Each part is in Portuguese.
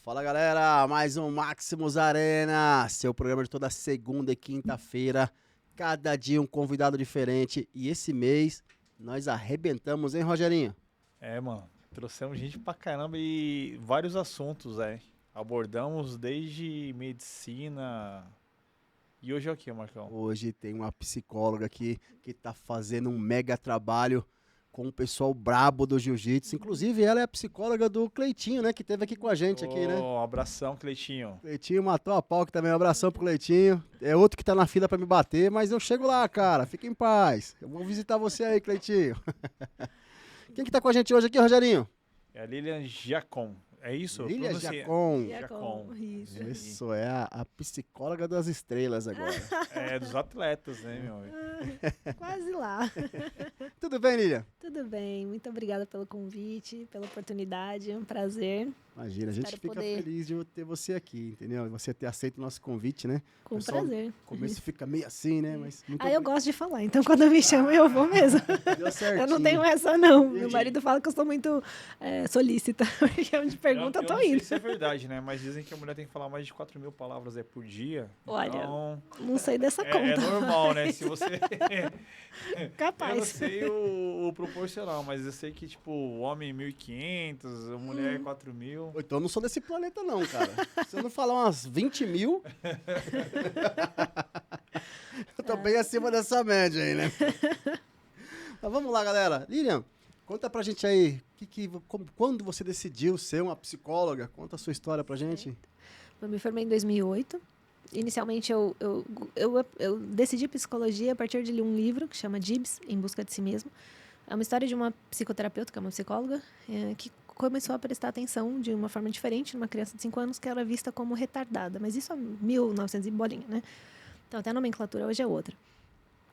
Fala galera, mais um Maximus Arena, seu programa de toda segunda e quinta-feira, cada dia um convidado diferente e esse mês nós arrebentamos, hein Rogerinho? Mano, trouxemos gente pra caramba e vários assuntos, Abordamos desde medicina. E hoje é o que, Marcão? Hoje tem uma psicóloga aqui que tá fazendo um mega trabalho com o pessoal brabo do jiu-jitsu, inclusive ela é a psicóloga do Cleitinho, né, que teve aqui com a gente aqui, né? Um abração, Cleitinho. Cleitinho matou a pau, que também um abração pro Cleitinho. É outro que tá na fila pra me bater, mas eu chego lá, cara. Fica em paz. Eu vou visitar você aí, Cleitinho. Quem que tá com a gente hoje aqui, Rogerinho? É a Lilian Giacom. É isso? Eu Lilia pronunciei. Giacom. Giacom. Isso é a psicóloga das estrelas agora. É dos atletas, né, meu? Quase lá. Tudo bem, Lilia? Tudo bem, muito obrigada pelo convite, pela oportunidade, é um prazer. Imagina, a gente Espero fica poder. feliz de ter você aqui, entendeu? Você ter aceito o nosso convite, né? Com Pessoal, prazer. No começo fica meio assim, né? Mas muito Eu gosto de falar, então quando me chamam eu vou mesmo. Deu certinho. Eu não tenho essa não. Entendi. Meu marido fala que eu sou muito solícita, porque onde pergunta eu tô não sei indo. se é verdade, né? Mas dizem que a mulher tem que falar mais de 4.000 palavras por dia. Olha, Então, não sei dessa é conta. normal, né? Se você... Eu não Capaz. sei o proporcional, mas eu sei que, tipo, o homem 1.500, a mulher 4.000. Então eu não sou desse planeta não, cara. Se eu não falar umas 20 mil... eu tô bem acima dessa média aí, né? Mas vamos lá, galera. Lilian, conta pra gente aí, quando você decidiu ser uma psicóloga? Conta a sua história pra gente. Eu me formei em 2008. Inicialmente eu decidi psicologia a partir de ler um livro que chama Gibbs, Em Busca de Si Mesmo. É uma história de uma psicoterapeuta, que é uma psicóloga, que começou a prestar atenção de uma forma diferente numa criança de 5 anos que era vista como retardada. Mas isso é 1900 e bolinha, né? Então até a nomenclatura hoje é outra.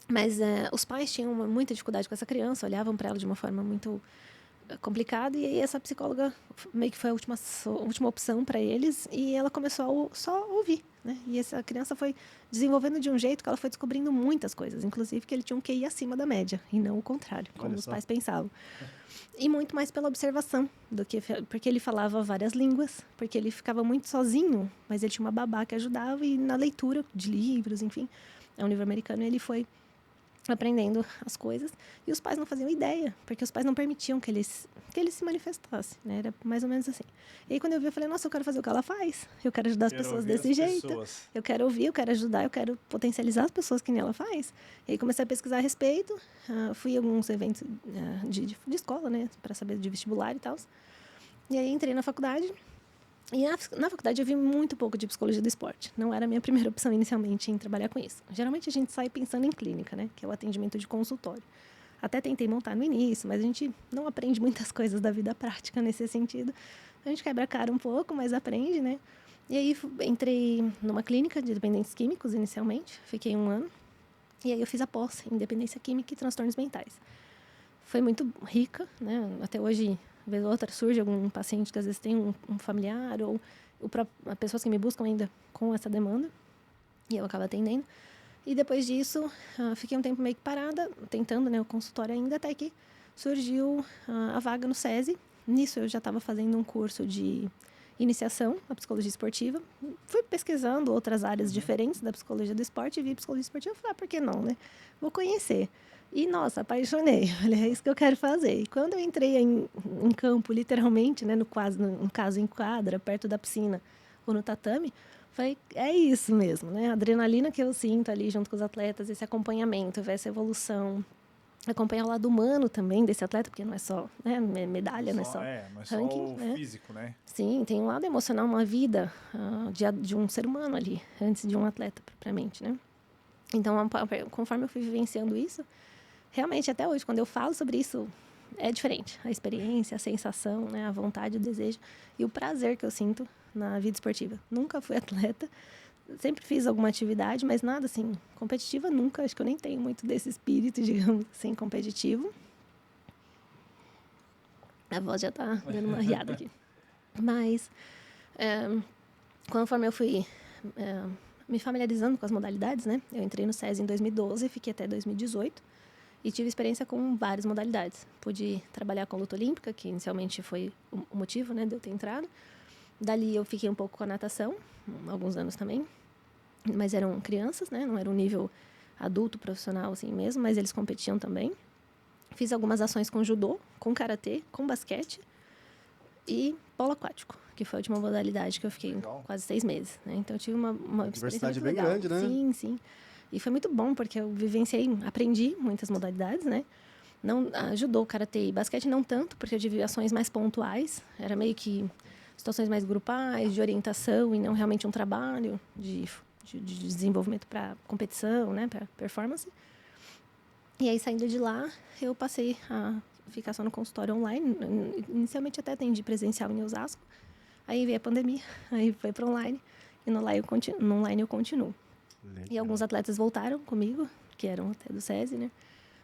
Mas os pais tinham muita dificuldade com essa criança, olhavam para ela de uma forma muito complicada, e aí essa psicóloga meio que foi a última opção para eles, e ela começou a só ouvir, né? E essa criança foi desenvolvendo de um jeito que ela foi descobrindo muitas coisas, inclusive que ele tinha um QI acima da média, e não o contrário, como os pais pensavam. E muito mais pela observação, porque ele falava várias línguas, porque ele ficava muito sozinho, mas ele tinha uma babá que ajudava, e na leitura de livros, enfim, é um livro americano, ele foi aprendendo as coisas, e os pais não faziam ideia, porque os pais não permitiam que ele se manifestasse, né? Era mais ou menos assim. E aí quando eu vi, eu falei, nossa, eu quero fazer o que ela faz, eu quero ajudar as pessoas desse jeito, eu quero ouvir, eu quero ajudar, eu quero potencializar as pessoas que nem ela faz. E aí comecei a pesquisar a respeito, fui a alguns eventos de escola, né, para saber de vestibular e tal, e aí entrei na faculdade. E na faculdade eu vi muito pouco de psicologia do esporte. Não era a minha primeira opção inicialmente em trabalhar com isso. Geralmente a gente sai pensando em clínica, né? Que é o atendimento de consultório. Até tentei montar no início, mas a gente não aprende muitas coisas da vida prática nesse sentido. A gente quebra a cara um pouco, mas aprende, né? E aí entrei numa clínica de dependentes químicos inicialmente. Fiquei 1 ano. E aí eu fiz a pós em dependência química e transtornos mentais. Foi muito rica, né? Até hoje, vez ou outra, surge algum paciente que às vezes tem um familiar ou pessoas que me buscam ainda com essa demanda, e eu acabo atendendo. E depois disso, fiquei um tempo meio que parada, tentando, né, o consultório ainda, até que surgiu a vaga no SESI. Nisso eu já estava fazendo um curso de iniciação à psicologia esportiva. Fui pesquisando outras áreas diferentes da psicologia do esporte e vi psicologia esportiva. Falei, por que não, né? Vou conhecer. E, nossa, apaixonei. Falei, é isso que eu quero fazer. E quando eu entrei em campo, literalmente, né, no caso em quadra, perto da piscina ou no tatame, falei, é isso mesmo, né? A adrenalina que eu sinto ali junto com os atletas, esse acompanhamento, ver essa evolução, acompanhar o lado humano também desse atleta, porque não é só, né, medalha, não é só ranking, o né? físico, né? Sim, tem um lado emocional, uma vida de um ser humano ali, antes de um atleta, propriamente, né? Então, conforme eu fui vivenciando isso, realmente, até hoje, quando eu falo sobre isso, é diferente. A experiência, a sensação, né, a vontade, o desejo e o prazer que eu sinto na vida esportiva. Nunca fui atleta, sempre fiz alguma atividade, mas nada assim, competitiva nunca. Acho que eu nem tenho muito desse espírito, digamos assim, competitivo. A voz já tá dando uma riada aqui. Mas, conforme eu fui me familiarizando com as modalidades, né? Eu entrei no SESI em 2012 e fiquei até 2018. E tive experiência com várias modalidades. Pude trabalhar com luta olímpica, que inicialmente foi o motivo, né, de eu ter entrado. Dali eu fiquei um pouco com a natação, alguns anos também. Mas eram crianças, né? Não era um nível adulto, profissional assim mesmo, mas eles competiam também. Fiz algumas ações com judô, com karatê, com basquete e polo aquático, que foi a última modalidade que eu fiquei Legal. quase 6 meses, né? Então eu tive uma experiência Diversidade muito bem legal. grande, né? Sim, sim. E foi muito bom, porque eu vivenciei, aprendi muitas modalidades, né? Não, judô, karatê e basquete não tanto, porque eu tive ações mais pontuais. Era meio que situações mais grupais, de orientação e não realmente um trabalho de desenvolvimento para competição, né? Para performance. E aí, saindo de lá, eu passei a ficar só no consultório online. Inicialmente até atendi presencial em Osasco. Aí veio a pandemia, aí foi para online. E no online eu continuo. Legal. E alguns atletas voltaram comigo, que eram até do SESI, né?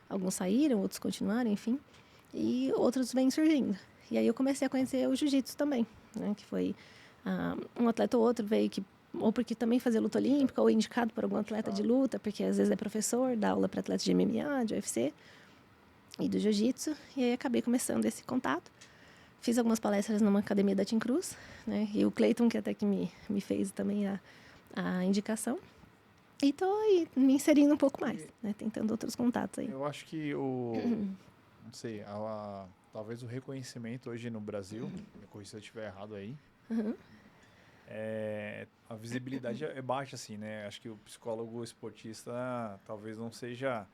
Alguns saíram, outros continuaram, enfim. E outros vêm surgindo. E aí eu comecei a conhecer o jiu-jitsu também, né? Que foi um atleta ou outro veio que ou porque também fazia luta olímpica, ou indicado por algum atleta de luta, porque às vezes é professor, dá aula para atletas de MMA, de UFC e do jiu-jitsu. E aí acabei começando esse contato. Fiz algumas palestras numa academia da Team Cruz, né? E o Cleiton, que até que me fez também a indicação. E tô aí me inserindo um pouco mais, né? Tentando outros contatos aí. Eu acho que não sei, talvez o reconhecimento hoje no Brasil, me corrija se eu estiver errado aí, Uhum. a visibilidade é baixa, assim, né? Acho que o psicólogo esportista talvez não seja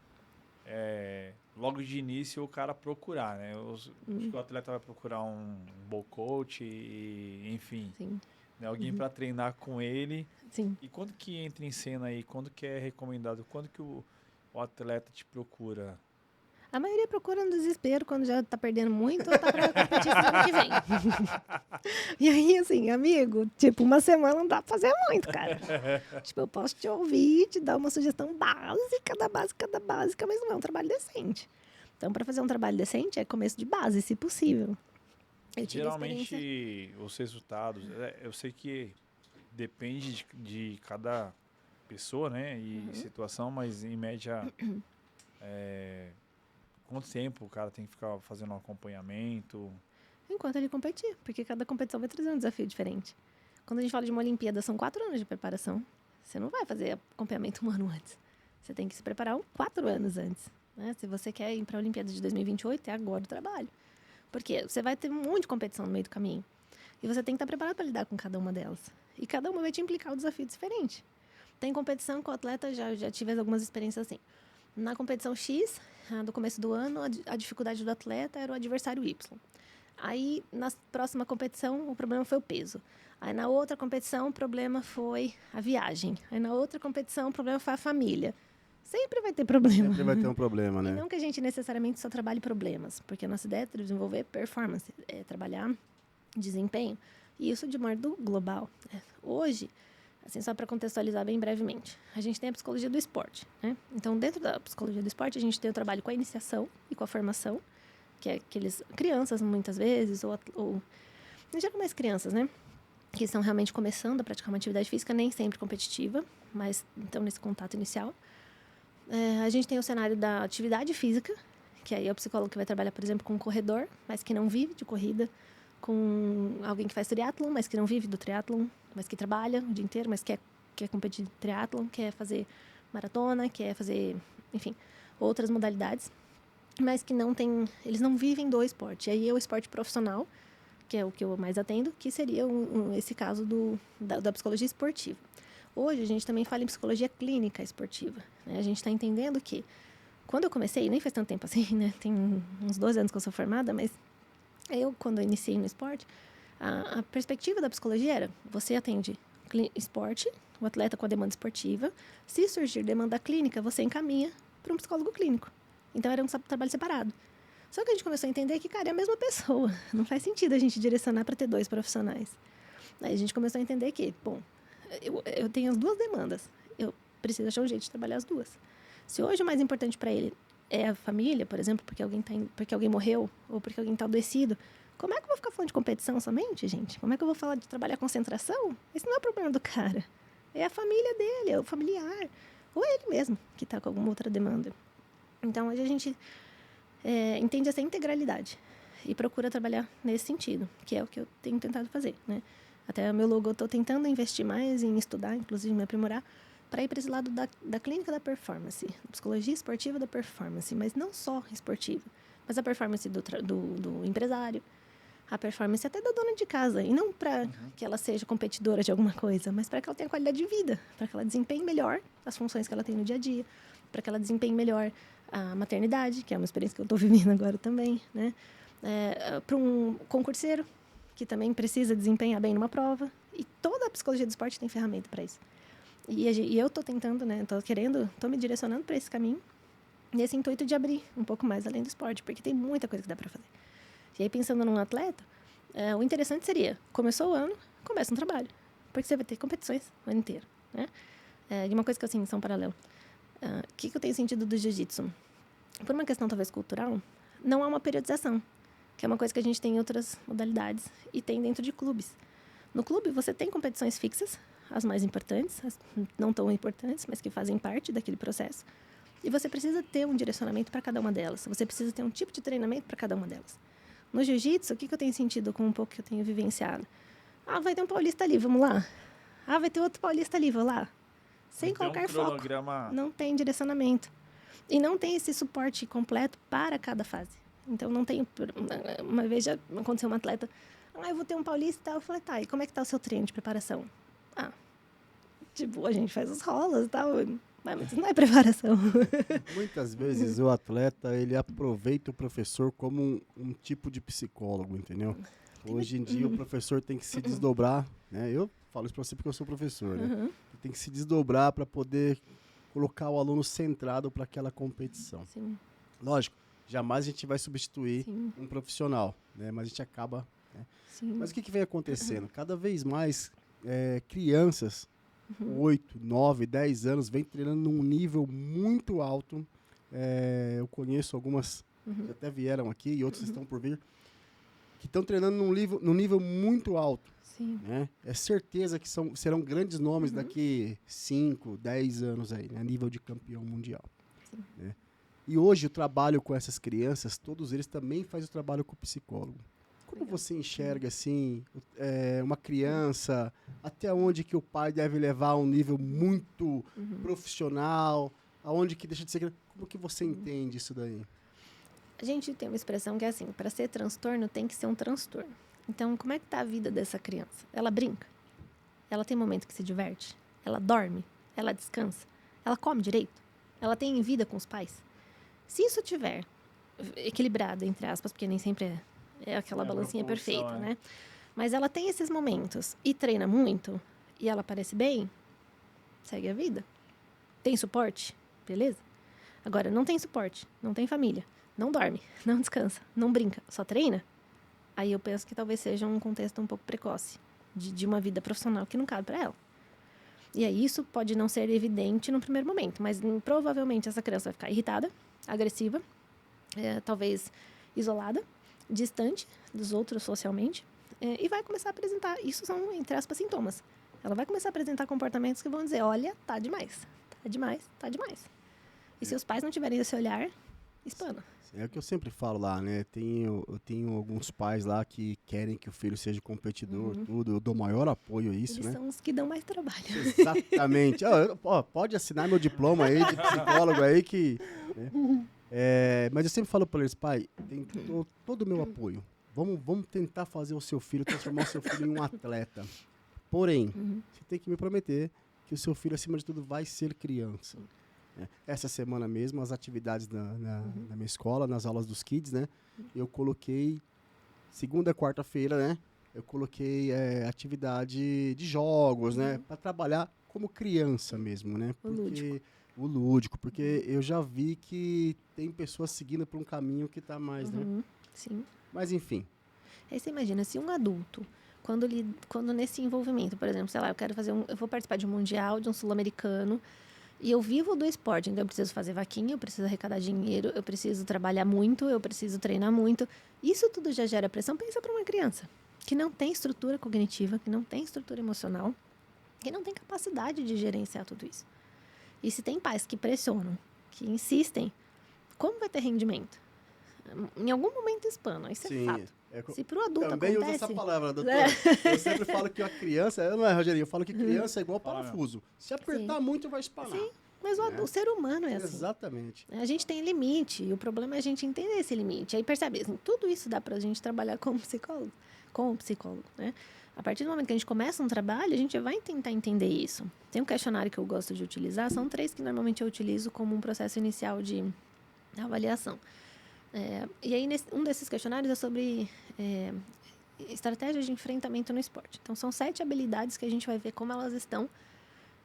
logo de início o cara procurar, né? Acho que o atleta vai procurar um bom coach e, enfim, Sim, né? Alguém para treinar com ele. sim. E quando que entra em cena aí? Quando que é recomendado? Quando que o atleta te procura? A maioria procura no desespero quando já tá perdendo muito ou tá pra competir semana que vem. E aí, assim, amigo, tipo, uma semana não dá pra fazer muito, cara. Tipo, eu posso te ouvir, te dar uma sugestão básica, mas não é um trabalho decente. Então, pra fazer um trabalho decente, é começo de base, se possível. Eu tive a experiência... Geralmente, os resultados, eu sei que depende de cada pessoa, né, e situação, mas em média, quanto tempo o cara tem que ficar fazendo um acompanhamento? Enquanto ele competir, porque cada competição vai trazer um desafio diferente. Quando a gente fala de uma Olimpíada, são 4 anos de preparação. Você não vai fazer acompanhamento um ano antes. Você tem que se preparar 4 anos antes. Né? Se você quer ir para a Olimpíada de 2028, é agora o trabalho. Porque você vai ter um monte de competição no meio do caminho. E você tem que estar preparado para lidar com cada uma delas. E cada uma vai te implicar um desafio diferente. Tem competição com o atleta, já tive algumas experiências assim. Na competição X, do começo do ano, a dificuldade do atleta era o adversário Y. Aí, na próxima competição, o problema foi o peso. Aí, na outra competição, o problema foi a viagem. Aí, na outra competição, o problema foi a família. Sempre vai ter problema. Sempre vai ter um problema, E né? não que a gente necessariamente só trabalhe problemas, porque a nossa ideia é desenvolver performance, é trabalhar desempenho, e isso de modo global. Hoje, assim, só para contextualizar bem brevemente, a gente tem a psicologia do esporte, né? Então, dentro da psicologia do esporte, a gente tem o trabalho com a iniciação e com a formação, que é aqueles crianças, muitas vezes, ou já com mais crianças, né? Que estão realmente começando a praticar uma atividade física, nem sempre competitiva, mas então nesse contato inicial. A gente tem o cenário da atividade física, que aí é o psicólogo que vai trabalhar, por exemplo, com um corredor, mas que não vive de corrida, com alguém que faz triatlon, mas que não vive do triatlon, mas que trabalha o dia inteiro, mas quer competir triatlon, quer fazer maratona, quer fazer, enfim, outras modalidades, mas que não tem, eles não vivem do esporte. E aí é o esporte profissional, que é o que eu mais atendo, que seria esse caso da psicologia esportiva. Hoje a gente também fala em psicologia clínica esportiva, né? A gente está entendendo que, quando eu comecei, nem faz tanto tempo assim, né? Tem uns 12 anos que eu sou formada, mas quando eu iniciei no esporte, a perspectiva da psicologia era: você atende esporte, o atleta com a demanda esportiva, se surgir demanda clínica, você encaminha para um psicólogo clínico. Então era um trabalho separado. Só que a gente começou a entender que, cara, é a mesma pessoa. Não faz sentido a gente direcionar para ter 2 profissionais. Aí a gente começou a entender que, bom, eu tenho as 2 demandas. Eu preciso achar um jeito de trabalhar as 2. Se hoje o mais importante para ele é a família, por exemplo, porque alguém morreu ou porque alguém está adoecido, como é que eu vou ficar falando de competição somente, gente? Como é que eu vou falar de trabalhar concentração? Esse não é o problema do cara. É a família dele, é o familiar. Ou é ele mesmo que está com alguma outra demanda. Então, hoje a gente entende essa integralidade e procura trabalhar nesse sentido, que é o que eu tenho tentado fazer, né? Até o meu logo, eu estou tentando investir mais em estudar, inclusive me aprimorar, para ir para esse lado da clínica da performance, psicologia esportiva da performance, mas não só esportiva, mas a performance do empresário, a performance até da dona de casa, e não para que ela seja competidora de alguma coisa, mas para que ela tenha qualidade de vida, para que ela desempenhe melhor as funções que ela tem no dia a dia, para que ela desempenhe melhor a maternidade, que é uma experiência que eu estou vivendo agora também, né? Para um concurseiro, que também precisa desempenhar bem numa prova, e toda a psicologia do esporte tem ferramenta para isso. E eu estou tentando, né? Estou me direcionando para esse caminho, nesse intuito de abrir um pouco mais além do esporte, porque tem muita coisa que dá para fazer. E aí, pensando num atleta, o interessante seria, começou o ano, começa um trabalho, porque você vai ter competições o ano inteiro, né? E uma coisa que eu sinto, são paralelo. O que eu tenho sentido do jiu-jitsu? Por uma questão talvez cultural, não há uma periodização, que é uma coisa que a gente tem em outras modalidades e tem dentro de clubes. No clube, você tem competições fixas, as mais importantes, as não tão importantes, mas que fazem parte daquele processo. E você precisa ter um direcionamento para cada uma delas. Você precisa ter um tipo de treinamento para cada uma delas. No jiu-jitsu, o que eu tenho sentido com um pouco que eu tenho vivenciado? Vai ter um paulista ali, vamos lá. Vai ter outro paulista ali, vou lá. Sem qualquer foco. Não tem direcionamento. E não tem esse suporte completo para cada fase. Então, não tem... Uma vez já aconteceu uma atleta... eu vou ter um paulista e tal. Eu falei, tá, e como é que tá o seu treino de preparação? A gente faz as rolas e tal, mas isso não é preparação. Muitas vezes o atleta, ele aproveita o professor como um tipo de psicólogo, entendeu? Hoje em dia o professor tem que se desdobrar, né? Eu falo isso pra você porque eu sou professor, né? Tem que se desdobrar para poder colocar o aluno centrado para aquela competição. Sim. Lógico, jamais a gente vai substituir um profissional, né? Mas a gente acaba... Né? Mas o que vem acontecendo? Cada vez mais crianças, 8, 9, 10 anos, vem treinando num nível muito alto. Eu conheço algumas que até vieram aqui e outras estão por vir, que estão treinando num nível muito alto. Sim. Né? É certeza que serão grandes nomes daqui 5, 10 anos aí, né? Nível de campeão mundial. Né? E hoje o trabalho com essas crianças, todos eles também fazem o trabalho com o psicólogo. Como você enxerga, assim, uma criança, até onde que o pai deve levar a um nível muito profissional, aonde que deixa de ser... Como que você entende isso daí? A gente tem uma expressão que é assim, para ser transtorno tem que ser um transtorno. Então, como é que tá a vida dessa criança? Ela brinca? Ela tem momento que se diverte? Ela dorme? Ela descansa? Ela come direito? Ela tem vida com os pais? Se isso tiver equilibrado, entre aspas, porque nem sempre é aquela balancinha perfeita, né? Mas ela tem esses momentos e treina muito e ela parece bem, segue a vida. Tem suporte? Beleza. Agora, não tem suporte, não tem família, não dorme, não descansa, não brinca, só treina. Aí eu penso que talvez seja um contexto um pouco precoce de uma vida profissional que não cabe para ela. E aí isso pode não ser evidente no primeiro momento, mas provavelmente essa criança vai ficar irritada, agressiva, talvez isolada, distante dos outros socialmente, e vai começar a apresentar, isso são, entre aspas, sintomas. Ela vai começar a apresentar comportamentos que vão dizer, olha, tá demais, tá demais, tá demais. E se os pais não tiverem esse olhar, espana. É o que eu sempre falo lá, né? Eu tenho alguns pais lá que querem que o filho seja competidor, tudo. Eu dou maior apoio a isso, Eles né? são os que dão mais trabalho. Exatamente. Pode assinar meu diploma aí de psicólogo aí que... Né? Mas eu sempre falo para eles, pai, tem todo o meu apoio. Vamos tentar fazer o seu filho, transformar o seu filho em um atleta. Porém, você tem que me prometer que o seu filho, acima de tudo, vai ser criança. Essa semana mesmo, as atividades na minha escola, nas aulas dos kids, né? Eu coloquei, segunda e quarta-feira, né? Eu coloquei atividade de jogos, né? Para trabalhar como criança mesmo, né? O lúdico, porque eu já vi que tem pessoas seguindo por um caminho que tá mais, né? Sim. Mas enfim. Aí você imagina, se um adulto, quando nesse envolvimento, por exemplo, sei lá, eu vou participar de um mundial, de um sul-americano, e eu vivo do esporte, então eu preciso fazer vaquinha, eu preciso arrecadar dinheiro, eu preciso trabalhar muito, eu preciso treinar muito. Isso tudo já gera pressão. Pensa para uma criança que não tem estrutura cognitiva, que não tem estrutura emocional, que não tem capacidade de gerenciar tudo isso. E se tem pais que pressionam, que insistem, como vai ter rendimento? Em algum momento espana, isso é fato. Se para o adulto também acontece... uso essa palavra, doutora. Eu sempre falo que a criança... Não é, Rogerinho? Eu falo que criança é igual parafuso. Se apertar muito, vai espanar. Sim, mas o ser humano é assim. Exatamente. A gente tem limite, e o problema é a gente entender esse limite. Aí percebe, assim, tudo isso dá pra gente trabalhar como psicólogo, né? A partir do momento que a gente começa um trabalho, a gente vai tentar entender isso. Tem um questionário que eu gosto de utilizar, são 3 que normalmente eu utilizo como um processo inicial de avaliação. E aí, um desses questionários é sobre estratégias de enfrentamento no esporte. Então, são 7 habilidades que a gente vai ver como elas estão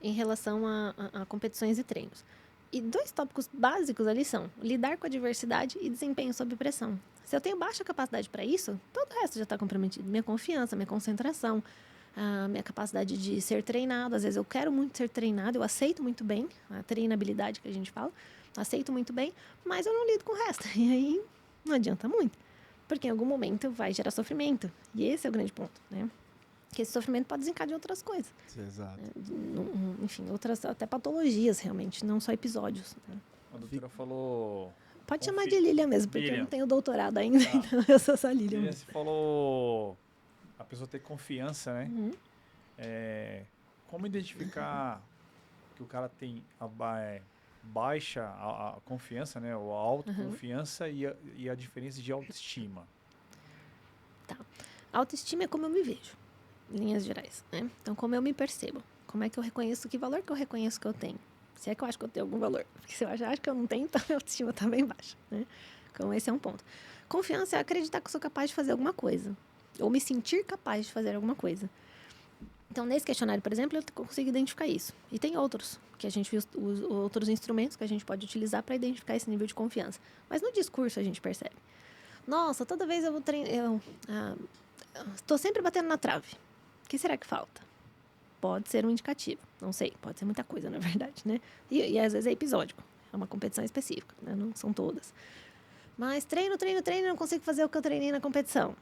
em relação a competições e treinos. E 2 tópicos básicos ali são lidar com a adversidade e desempenho sob pressão. Se eu tenho baixa capacidade para isso, todo o resto já está comprometido. Minha confiança, minha concentração, a minha capacidade de ser treinado. Às vezes eu quero muito ser treinado, eu aceito muito bem, a treinabilidade que a gente fala, aceito muito bem, mas eu não lido com o resto. E aí não adianta muito, porque em algum momento vai gerar sofrimento. E esse é o grande ponto, né? Que esse sofrimento pode desencadear outras coisas. Exato. Enfim, outras até patologias, realmente, não só episódios. Né? A doutora falou... Pode chamar de Lilian mesmo, porque Lilian. eu não tenho doutorado ainda, então eu sou só Lilian. Você falou a pessoa ter confiança, né? Uhum. Como identificar que o cara tem baixa a confiança, né? Ou a autoconfiança e a diferença de autoestima? Tá. A autoestima é como eu me vejo, em linhas gerais, né? Então, como eu me percebo. Como é que eu reconheço, que valor que eu reconheço que eu tenho? Se é que eu acho que eu tenho algum valor. Porque se eu acho que eu não tenho, então a autoestima está bem baixa, né? Então, esse é um ponto. Confiança é acreditar que eu sou capaz de fazer alguma coisa. Ou me sentir capaz de fazer alguma coisa. Então, nesse questionário, por exemplo, eu consigo identificar isso. E tem outros, que a gente viu os outros instrumentos que a gente pode utilizar para identificar esse nível de confiança. Mas no discurso a gente percebe. Nossa, toda vez eu vou treinar... Estou sempre batendo na trave. O que será que falta? Pode ser um indicativo. Não sei, pode ser muita coisa, na verdade, né? E às vezes é episódico. É uma competição específica, né? Não são todas. Mas treino, não consigo fazer o que eu treinei na competição.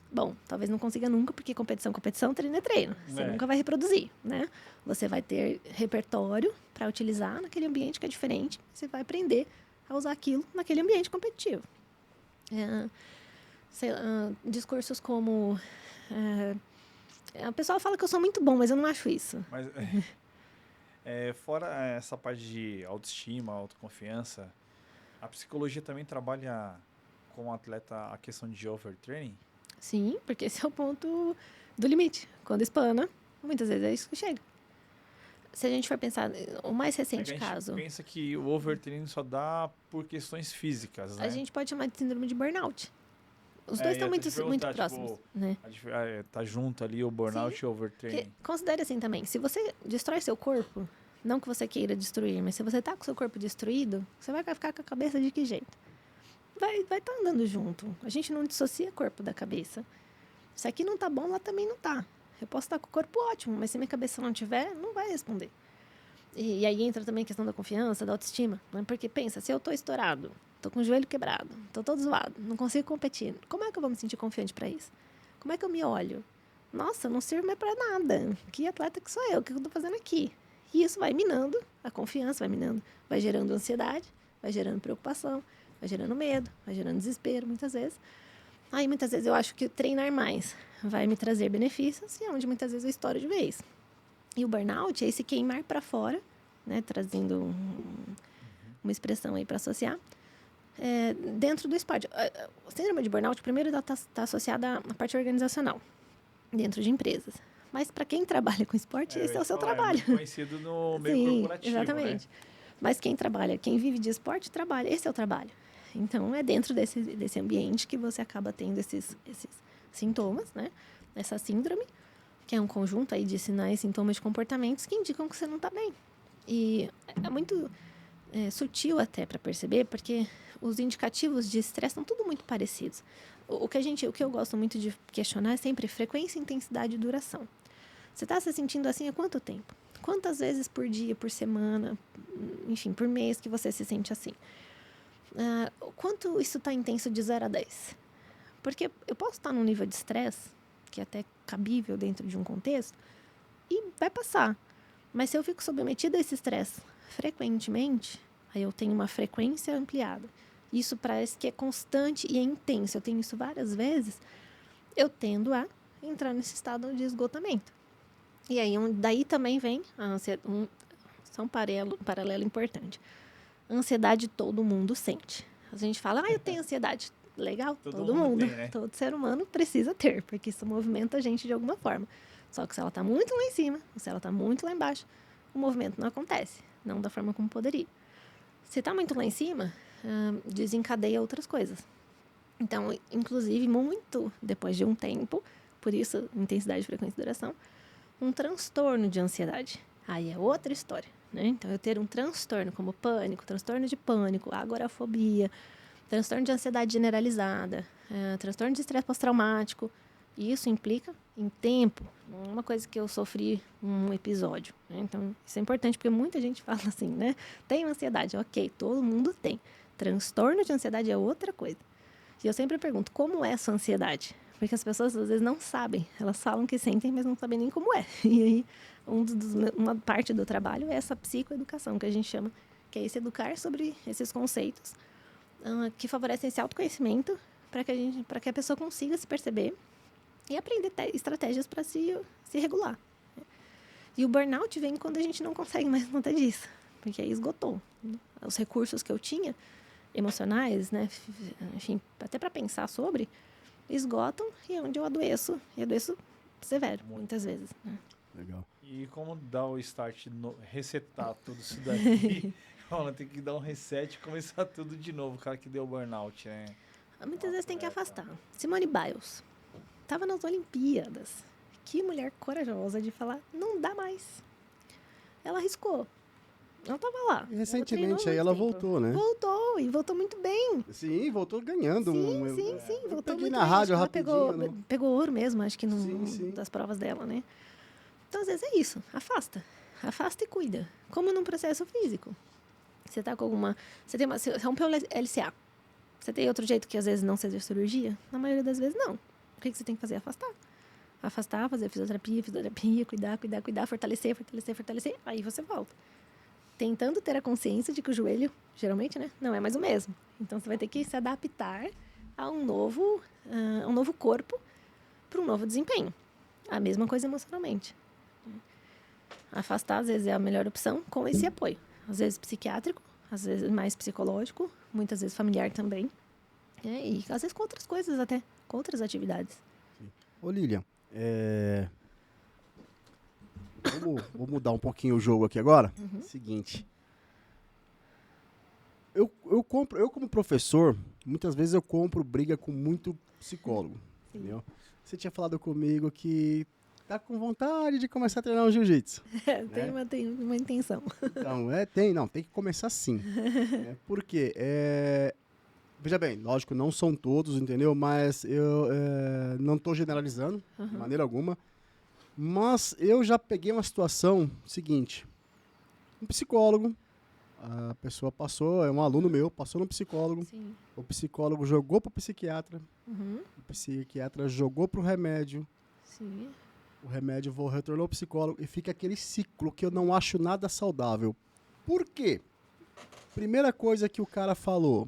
Bom, talvez não consiga nunca, porque competição, treino é treino. Você nunca vai reproduzir, né? Você vai ter repertório para utilizar naquele ambiente que é diferente. Você vai aprender a usar aquilo naquele ambiente competitivo. Discursos como... o pessoal fala que eu sou muito bom, mas eu não acho isso. Mas, fora essa parte de autoestima, autoconfiança, a psicologia também trabalha com o atleta a questão de overtraining? Sim, porque esse é o ponto do limite. Quando espana, muitas vezes é isso que chega. Se a gente for pensar, o mais recente caso... A gente pensa que o overtraining só dá por questões físicas, né? A gente pode chamar de síndrome de burnout. Os dois estão muito próximos, tipo, né? Tá junto ali o burnout e o overtraining. Considere assim também, se você destrói seu corpo, não que você queira destruir, mas se você tá com seu corpo destruído, você vai ficar com a cabeça de que jeito? Vai estar andando junto. A gente não dissocia corpo da cabeça. Se aqui não tá bom, lá também não tá. Eu posso estar com o corpo ótimo, mas se minha cabeça não tiver, não vai responder. E aí entra também a questão da confiança, da autoestima. Né? Porque pensa, se eu tô estourado, tô com o joelho quebrado, tô todo zoado, não consigo competir, como é que eu vou me sentir confiante para isso? Como é que eu me olho? Nossa, não sirvo mais para nada. Que atleta que sou eu? O que eu tô fazendo aqui? E isso vai minando a confiança, vai minando, vai gerando ansiedade, vai gerando preocupação, vai gerando medo, vai gerando desespero, muitas vezes. Aí, muitas vezes, eu acho que treinar mais vai me trazer benefícios, e onde muitas vezes eu estouro de vez. E o burnout é esse queimar para fora, né, trazendo uma expressão aí para associar, dentro do esporte. O síndrome de burnout, primeiro, está associada à parte organizacional, dentro de empresas. Mas para quem trabalha com esporte, esse é o seu trabalho. É muito conhecido no meio corporativo, exatamente. Né? Mas quem vive de esporte, trabalha. Esse é o trabalho. Então, é dentro desse ambiente que você acaba tendo esses sintomas, né? Essa síndrome, que é um conjunto aí de sinais, sintomas de comportamentos que indicam que você não está bem. E é muito sutil até para perceber, porque os indicativos de estresse são tudo muito parecidos. O que eu gosto muito de questionar é sempre frequência, intensidade e duração. Você está se sentindo assim há quanto tempo? Quantas vezes por dia, por semana, enfim, por mês que você se sente assim? Quanto isso está intenso de 0 a 10? Porque eu posso estar num nível de estresse, que é até cabível dentro de um contexto, e vai passar. Mas se eu fico submetida a esse estresse frequentemente, aí eu tenho uma frequência ampliada. Isso parece que é constante e é intenso. Eu tenho isso várias vezes. eu tendo a entrar nesse estado de esgotamento. E aí, daí também vem a ansiedade, só um paralelo importante. A ansiedade todo mundo sente. A gente fala, eu tenho ansiedade. Legal, todo mundo. Tem, né? Todo ser humano precisa ter, porque isso movimenta a gente de alguma forma. Só que se ela está muito lá em cima, ou se ela está muito lá embaixo, o movimento não acontece. Não da forma como poderia. Se está muito lá em cima, desencadeia outras coisas. Então, inclusive, muito depois de um tempo, por isso, intensidade, frequência e duração, um transtorno de ansiedade. Aí é outra história, né? Então, eu ter um transtorno como pânico, transtorno de pânico, agorafobia, transtorno de ansiedade generalizada, transtorno de estresse pós-traumático, e isso implica em tempo. Não é uma coisa que eu sofri um episódio, né? Então, isso é importante, porque muita gente fala assim, né? Tem ansiedade, ok, todo mundo tem. Transtorno de ansiedade é outra coisa. E eu sempre pergunto, como é essa ansiedade? Porque as pessoas, às vezes, não sabem. Elas falam que sentem, mas não sabem nem como é. E aí, uma parte do trabalho é essa psicoeducação, que a gente chama, que é esse educar sobre esses conceitos que favorecem esse autoconhecimento para que a pessoa consiga se perceber e aprender estratégias para se regular. E o burnout vem quando a gente não consegue mais conta disso, porque aí esgotou. Os recursos que eu tinha, emocionais, né, enfim, até para pensar sobre, esgotam e é onde eu adoeço. E adoeço severo, muitas vezes. Né? Legal. E como dar o start, resetar tudo isso daqui? Tem que dar um reset e começar tudo de novo, o cara que deu burnout, né? Muitas vezes tem que afastar. Simone Biles estava nas Olimpíadas. Que mulher corajosa de falar, não dá mais. Ela arriscou. Ela estava lá. E recentemente aí ela voltou, né? Voltou, e voltou muito bem. Sim, voltou ganhando. Sim, voltou peguei muito na bem. rádio Ela rapidinho. pegou ouro mesmo, acho que Sim. das provas dela, né? Então, às vezes é isso, afasta. Afasta e cuida. Como num processo físico. Você tá com alguma... Você rompeu o LCA. Você tem outro jeito que às vezes não seja cirurgia? Na maioria das vezes, não. O que você tem que fazer? Afastar. Afastar, fazer fisioterapia, cuidar, fortalecer. Aí você volta. Tentando ter a consciência de que o joelho, geralmente, né, não é mais o mesmo. Então, você vai ter que se adaptar a um novo corpo para um novo desempenho. A mesma coisa emocionalmente. Afastar, às vezes, é a melhor opção com esse apoio. Às vezes psiquiátrico, às vezes mais psicológico, muitas vezes familiar também. E às vezes com outras coisas até, com outras atividades. Ô, Lilian, vou mudar um pouquinho o jogo aqui agora. Seguinte. Eu como professor, muitas vezes eu compro briga com muito psicólogo. Entendeu? Você tinha falado comigo que tá com vontade de começar a treinar o jiu-jitsu. Tem uma intenção. Então, tem que começar sim. Por quê? Veja bem, lógico, não são todos, entendeu? Mas eu não estou generalizando, de maneira alguma. Mas eu já peguei uma situação seguinte. Um psicólogo, a pessoa passou, é um aluno meu, passou no psicólogo. Sim. O psicólogo jogou para o psiquiatra. Uhum. O psiquiatra jogou para o remédio. Sim. O remédio retornou ao psicólogo e fica aquele ciclo que eu não acho nada saudável. Por quê? Primeira coisa que o cara falou.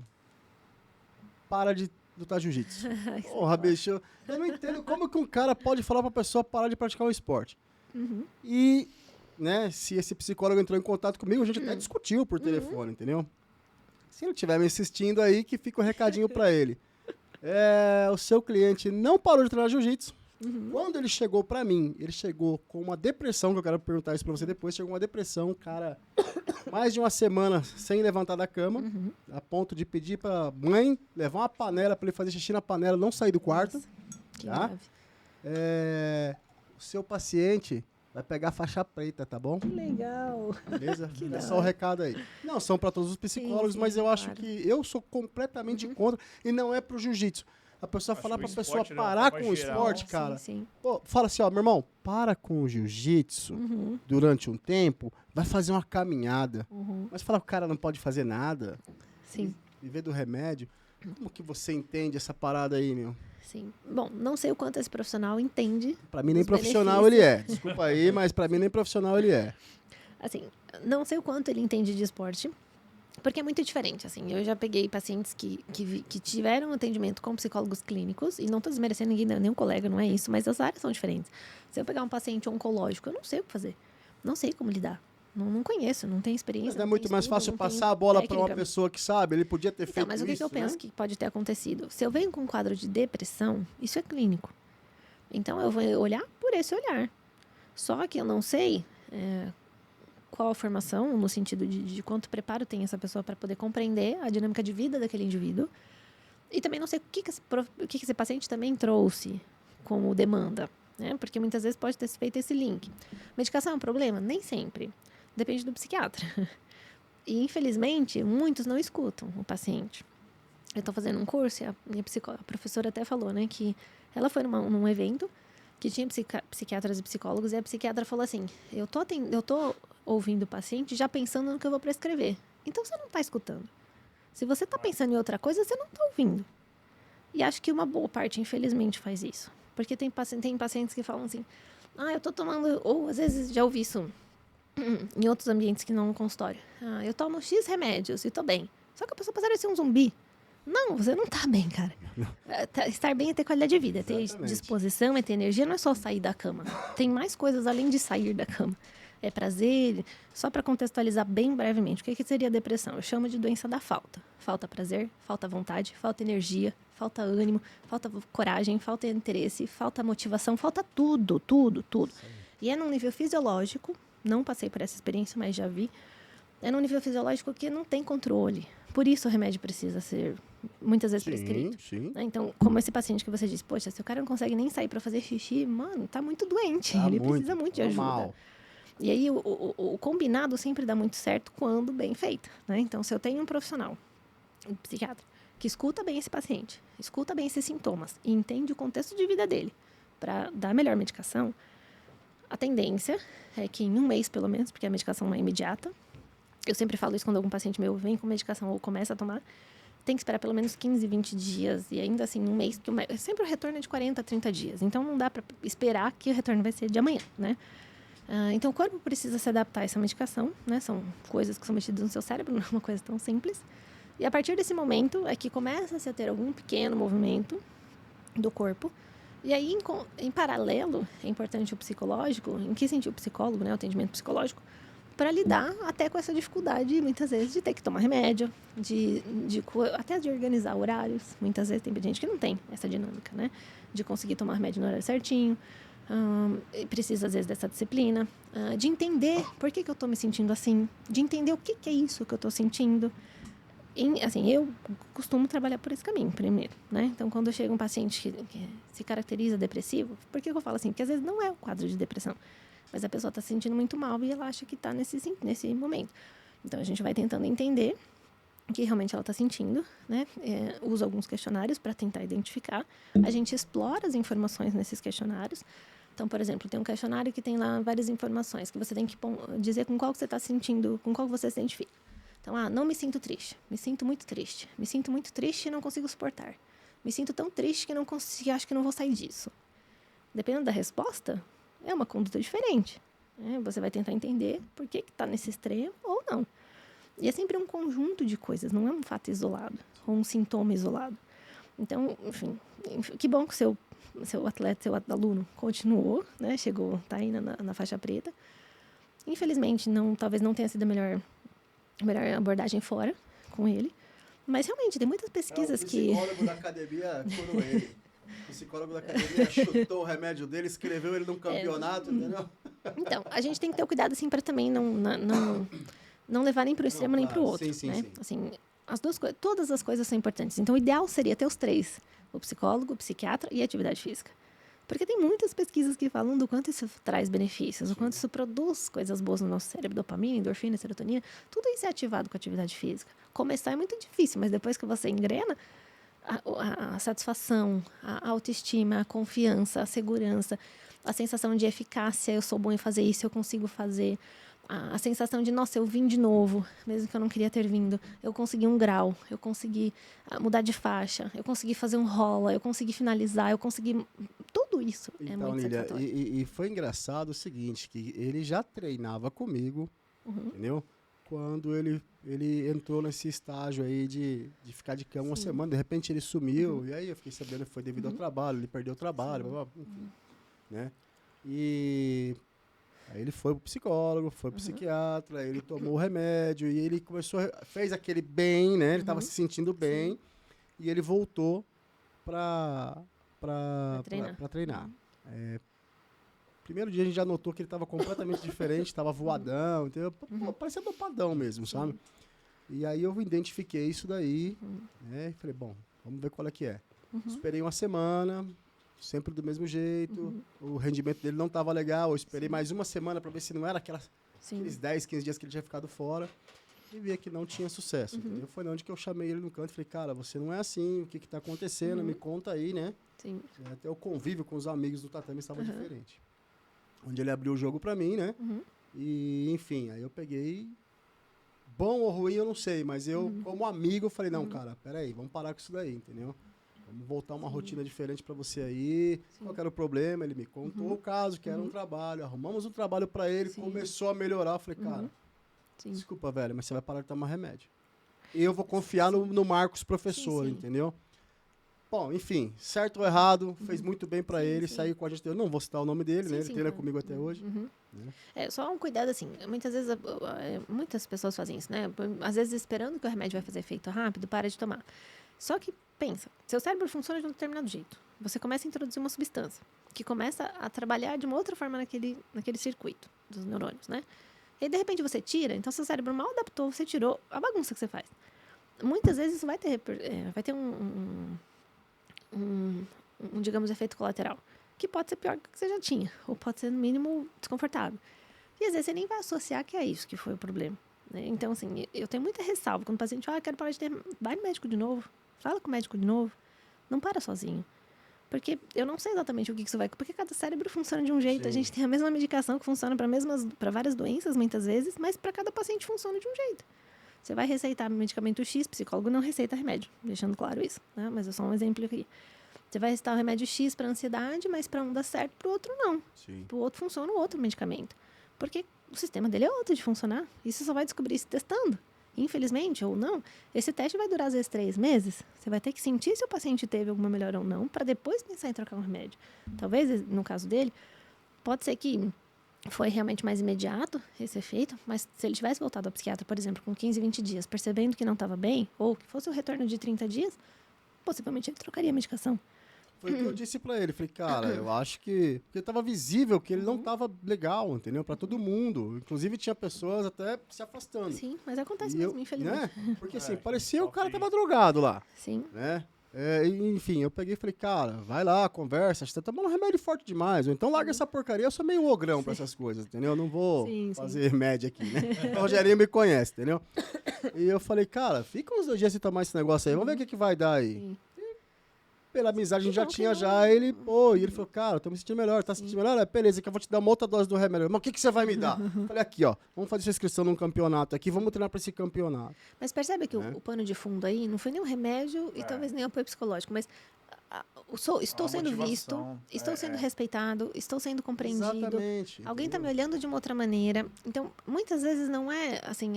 Para de lutar jiu-jitsu. Porra, bicho. Eu não entendo como que um cara pode falar pra pessoa parar de praticar um esporte. E, né, se esse psicólogo entrou em contato comigo, a gente até discutiu por telefone, entendeu? Se ele estiver me assistindo aí, que fica o recadinho pra ele. O seu cliente não parou de treinar jiu-jitsu. Quando ele chegou pra mim, ele chegou com uma depressão, que eu quero perguntar isso pra você depois, chegou uma depressão, cara, mais de uma semana sem levantar da cama, a ponto de pedir pra mãe levar uma panela pra ele fazer xixi na panela, não sair do quarto. Nossa, que Tá? grave. O seu paciente vai pegar faixa preta, tá bom? Que legal. Beleza? Que É da só o hora. recado aí. Não são pra todos os psicólogos, Sim, mas eu acho claro. que eu sou completamente contra e não é pro jiu-jitsu. A pessoa Acho falar que pra o pessoa esporte, de uma parar forma com o geral, esporte, cara. Sim. Pô, fala assim, ó, meu irmão, para com o jiu-jitsu durante um tempo, vai fazer uma caminhada. Mas fala que o cara não pode fazer nada, Sim. viver do remédio. Como que você entende essa parada aí, meu? Sim. Bom, não sei o quanto esse profissional entende. Pra mim nem Os profissional benefícios. ele é. Desculpa aí, mas pra mim nem profissional ele é. Assim, não sei o quanto ele entende de esporte. Porque é muito diferente, assim. Eu já peguei pacientes que tiveram atendimento com psicólogos clínicos, e não tô desmerecendo ninguém, nenhum colega, não é isso, mas as áreas são diferentes. Se eu pegar um paciente oncológico, eu não sei o que fazer. Não sei como lidar. Não conheço, não tenho experiência. Mas não é não muito tenho mais estudo, fácil não passar tenho a bola para uma técnica. pessoa que sabe. Ele podia ter Então, feito mas o que isso, eu penso né? que pode ter acontecido? Se eu venho com um quadro de depressão, isso é clínico. Então, eu vou olhar por esse olhar. Só que eu não sei qual a formação, no sentido de quanto preparo tem essa pessoa para poder compreender a dinâmica de vida daquele indivíduo. E também não sei o que esse paciente também trouxe como demanda, né? Porque muitas vezes pode ter feito esse link. Medicação é um problema? Nem sempre. Depende do psiquiatra. E, infelizmente, muitos não escutam o paciente. Eu estou fazendo um curso e a professora até falou, né, que ela foi num evento que tinha psiquiatras e psicólogos, e a psiquiatra falou assim, eu tô ouvindo o paciente já pensando no que eu vou prescrever. Então, você não está escutando. Se você está pensando em outra coisa, você não está ouvindo. E acho que uma boa parte, infelizmente, faz isso. Porque tem pacientes que falam assim, eu tô tomando... Ou, às vezes, já ouvi isso em outros ambientes que não no consultório. Eu tomo X remédios e tô bem. Só que a pessoa parece ser um zumbi. Não, você não tá bem, cara. Estar bem é ter qualidade de vida, é ter Exatamente. disposição, é ter energia, não é só sair da cama. Tem mais coisas além de sair da cama. É prazer. Só para contextualizar bem brevemente, o que seria depressão? Eu chamo de doença da falta. Falta prazer, falta vontade, falta energia, falta ânimo, falta coragem, falta interesse, falta motivação, falta tudo, tudo, tudo. E é num nível fisiológico, não passei por essa experiência, mas já vi, é num nível fisiológico que não tem controle. Por isso o remédio precisa ser muitas vezes prescrito. Sim. Então, como esse paciente que você disse, poxa, se o cara não consegue nem sair para fazer xixi, mano, tá muito doente. Tá ele muito, precisa muito de ajuda. mal. E aí, o combinado sempre dá muito certo quando bem feito, né? Então, se eu tenho um profissional, um psiquiatra, que escuta bem esse paciente, escuta bem esses sintomas e entende o contexto de vida dele para dar a melhor medicação, a tendência é que em um mês, pelo menos, porque a medicação não é imediata, eu sempre falo isso quando algum paciente meu vem com medicação ou começa a tomar, tem que esperar pelo menos 15, 20 dias, e ainda assim, um mês, porque sempre o retorno é de 40 a 30 dias. Então, não dá para esperar que o retorno vai ser de amanhã, né? Então, o corpo precisa se adaptar a essa medicação, né? São coisas que são mexidas no seu cérebro, não é uma coisa tão simples. E a partir desse momento é que começa-se a ter algum pequeno movimento do corpo. E aí, em paralelo, é importante o psicológico, em que sentido o psicólogo, né? O atendimento psicológico, para lidar até com essa dificuldade, muitas vezes, de ter que tomar remédio, até de organizar horários. Muitas vezes tem gente que não tem essa dinâmica, né? De conseguir tomar remédio no horário certinho. Precisa, às vezes, dessa disciplina. De entender por que eu estou me sentindo assim. De entender o que é isso que eu estou sentindo. Assim, eu costumo trabalhar por esse caminho, primeiro, né? Então, quando chega um paciente que se caracteriza depressivo, por que eu falo assim? Porque, às vezes, não é o quadro de depressão. Mas a pessoa está se sentindo muito mal e ela acha que está nesse momento. Então, a gente vai tentando entender o que realmente ela está sentindo, né? Usa alguns questionários para tentar identificar. A gente explora as informações nesses questionários. Então, por exemplo, tem um questionário que tem lá várias informações que você tem que dizer com qual que você está sentindo, com qual você se identifica. Então, não me sinto triste. Me sinto muito triste. Me sinto muito triste e não consigo suportar. Me sinto tão triste que acho que não vou sair disso. Dependendo da resposta, é uma conduta diferente. Você vai tentar entender por que está nesse extremo ou não. E é sempre um conjunto de coisas, não é um fato isolado, ou um sintoma isolado. Então, enfim, que bom que seu atleta, seu aluno continuou, né? Chegou, tá aí na faixa preta. Infelizmente, talvez não tenha sido a melhor abordagem fora com ele. Mas realmente, tem muitas pesquisas que... O psicólogo da academia curou ele. O psicólogo da academia chutou o remédio dele, escreveu ele num campeonato, entendeu? Então, a gente tem que ter o cuidado, assim, para também não levar nem para o extremo nem para o outro. Sim. Né? Assim, todas as coisas são importantes. Então, o ideal seria ter os três. O psicólogo, o psiquiatra e a atividade física. Porque tem muitas pesquisas que falam do quanto isso traz benefícios, o quanto isso produz coisas boas no nosso cérebro, dopamina, endorfina, serotonina. Tudo isso é ativado com a atividade física. Começar é muito difícil, mas depois que você engrena, a satisfação, a autoestima, a confiança, a segurança, a sensação de eficácia, eu sou bom em fazer isso, eu consigo fazer. A sensação de, nossa, eu vim de novo, mesmo que eu não queria ter vindo. Eu consegui um grau, eu consegui mudar de faixa, eu consegui fazer um rola, eu consegui finalizar, eu consegui... Tudo isso é muito satisfatório. E foi engraçado o seguinte, que ele já treinava comigo, entendeu? quando ele entrou nesse estágio aí de ficar de cama uma Sim. semana, de repente ele sumiu, e aí eu fiquei sabendo que foi devido ao trabalho, ele perdeu o trabalho, Sim. blá, blá, enfim, né? E aí ele foi pro psicólogo, foi pro psiquiatra, ele tomou o remédio, e ele fez aquele bem, né? Ele tava se sentindo bem, e ele voltou pra treinar. Primeiro dia a gente já notou que ele estava completamente diferente, estava voadão, entendeu? Pô, parecia dopadão mesmo, sabe? E aí eu identifiquei isso daí, né? E falei, bom, vamos ver qual é que é. Esperei uma semana, sempre do mesmo jeito, o rendimento dele não estava legal, eu esperei mais uma semana para ver se não era aqueles 10, 15 dias que ele tinha ficado fora, e vi que não tinha sucesso, entendeu? Foi onde que eu chamei ele no canto e falei, cara, você não é assim, o que que tá acontecendo? Me conta aí, né? Sim. Até o convívio com os amigos do tatame estava diferente. Onde ele abriu o jogo pra mim, né? E, enfim, aí eu peguei... Bom ou ruim, eu não sei, mas eu, como amigo, eu falei, não, cara, peraí, vamos parar com isso daí, entendeu? Vamos voltar uma rotina diferente pra você aí. Qual que era o problema? Ele me contou o caso, que era um trabalho. Arrumamos um trabalho pra ele, começou a melhorar. Eu falei, cara, desculpa, velho, mas você vai parar de tomar remédio. E eu vou confiar no Marcos professor, entendeu? Bom, enfim, certo ou errado, fez muito bem pra ele, saiu com a gente. Eu não vou citar o nome dele, né? Ele treina comigo até hoje. É, só um cuidado, assim, muitas vezes, muitas pessoas fazem isso, né? Às vezes esperando que o remédio vai fazer efeito rápido, para de tomar. Só que, pensa, seu cérebro funciona de um determinado jeito. Você começa a introduzir uma substância que começa a trabalhar de uma outra forma naquele circuito dos neurônios, né? E aí, de repente, você tira, então seu cérebro mal adaptou, você tirou a bagunça que você faz. Muitas vezes isso vai ter digamos, efeito colateral, que pode ser pior do que você já tinha, ou pode ser, no mínimo, desconfortável. E às vezes você nem vai associar que é isso que foi o problema, né? Então, assim, eu tenho muita ressalva quando o paciente fala, quero parar de ter... Vai no médico de novo, fala com o médico de novo, não para sozinho. Porque eu não sei exatamente o que isso vai... Porque cada cérebro funciona de um jeito, Sim. a gente tem a mesma medicação que funciona para várias doenças, muitas vezes, mas para cada paciente funciona de um jeito. Você vai receitar medicamento X, psicólogo não receita remédio, deixando claro isso, né? Mas é só um exemplo aqui. Você vai receitar o remédio X para ansiedade, mas para um dá certo, para o outro não. Para o outro funciona o outro medicamento. Porque o sistema dele é outro de funcionar. Isso só vai descobrir se testando. Infelizmente, ou não, esse teste vai durar às vezes 3 meses. Você vai ter que sentir se o paciente teve alguma melhora ou não, para depois pensar em trocar um remédio. Talvez, no caso dele, pode ser que foi realmente mais imediato esse efeito, mas se ele tivesse voltado ao psiquiatra, por exemplo, com 15, 20 dias, percebendo que não estava bem, ou que fosse o retorno de 30 dias, possivelmente ele trocaria a medicação. Foi o que eu disse pra ele. Falei, cara, eu acho que... Porque tava visível que ele não tava legal, entendeu? Pra todo mundo. Inclusive, tinha pessoas até se afastando. Sim, mas acontece E mesmo, infelizmente. Né? Porque assim, parecia o cara tava drogado lá. Sim. Né? Enfim, eu peguei e falei, cara, vai lá, conversa, você tá tomando um remédio forte demais, ou então larga essa porcaria, eu sou meio ogrão pra essas coisas, entendeu? Eu não vou fazer média aqui, né? O Rogerinho me conhece, entendeu? E eu falei, cara, fica uns 2 dias sem tomar esse negócio aí, vamos ver o que vai dar aí. Sim. Pela amizade a gente já tinha já, e ele falou, cara, eu tô me sentindo melhor, tá se sentindo melhor? Beleza, que eu vou te dar uma outra dose do remédio. Mas o que você vai me dar? Falei, aqui, ó, vamos fazer sua inscrição num campeonato aqui, vamos treinar pra esse campeonato. Mas percebe que o pano de fundo aí não foi nem um remédio e talvez nem apoio psicológico, mas estou sendo visto, estou sendo respeitado, estou sendo compreendido. Exatamente. Alguém está me olhando de uma outra maneira. Então, muitas vezes não é assim,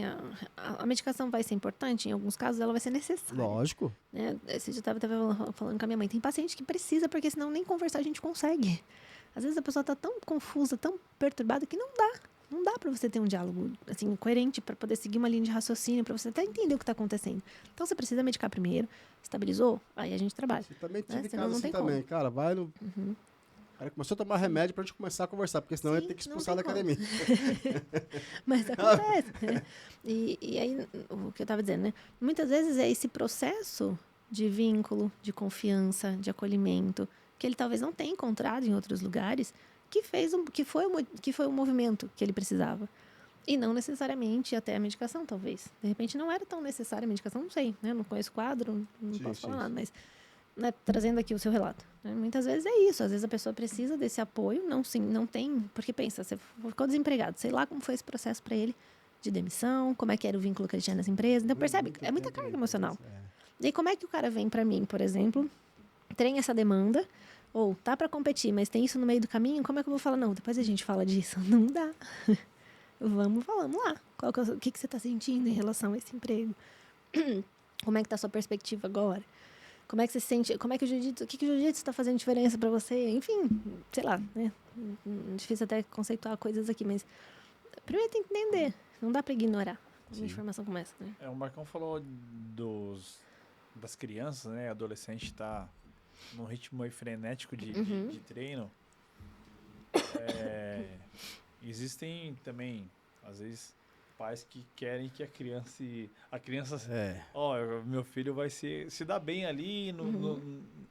a medicação vai ser importante, em alguns casos ela vai ser necessária. Lógico. Né? Esse dia eu estava falando com a minha mãe, tem paciente que precisa, porque senão nem conversar a gente consegue. Às vezes a pessoa está tão confusa, tão perturbada, que não dá. Não dá para você ter um diálogo assim, coerente para poder seguir uma linha de raciocínio, para você até entender o que está acontecendo. Então, você precisa medicar primeiro. Estabilizou? Aí a gente trabalha. Você também tive Senão caso não assim tem também. Cara, vai no... O cara começou a tomar remédio pra gente começar a conversar, porque senão Sim, ia ter que não expulsar da tem academia. Mas acontece, né? E aí, o que eu estava dizendo, né? Muitas vezes é esse processo de vínculo, de confiança, de acolhimento, que ele talvez não tenha encontrado em outros lugares, que foi o movimento que ele precisava. E não necessariamente até a medicação, talvez. De repente não era tão necessária a medicação, não sei, né? Eu não conheço o quadro, não posso falar nada, mas né, trazendo aqui o seu relato. Né? Muitas vezes é isso, às vezes a pessoa precisa desse apoio, não tem, porque pensa, você ficou desempregado, sei lá como foi esse processo para ele, de demissão, como é que era o vínculo que ele tinha nessa empresa, então percebe, é muita carga emocional. E aí, como é que o cara vem para mim, por exemplo, tem essa demanda, ou tá para competir, mas tem isso no meio do caminho, como é que eu vou falar, não, depois a gente fala disso? Não dá. Vamos lá. O que você está sentindo em relação a esse emprego? Como é que tá a sua perspectiva agora? Como é que você se sente? Como é que o jiu-jitsu está fazendo diferença para você? Enfim, sei lá, né? Difícil até conceituar coisas aqui, mas primeiro tem que entender. Não dá para ignorar uma informação como essa, né? O Marcão falou das crianças, né? Adolescente tá num ritmo aí frenético de treino. Existem também, às vezes, pais que querem que a criança, meu filho vai se dar bem ali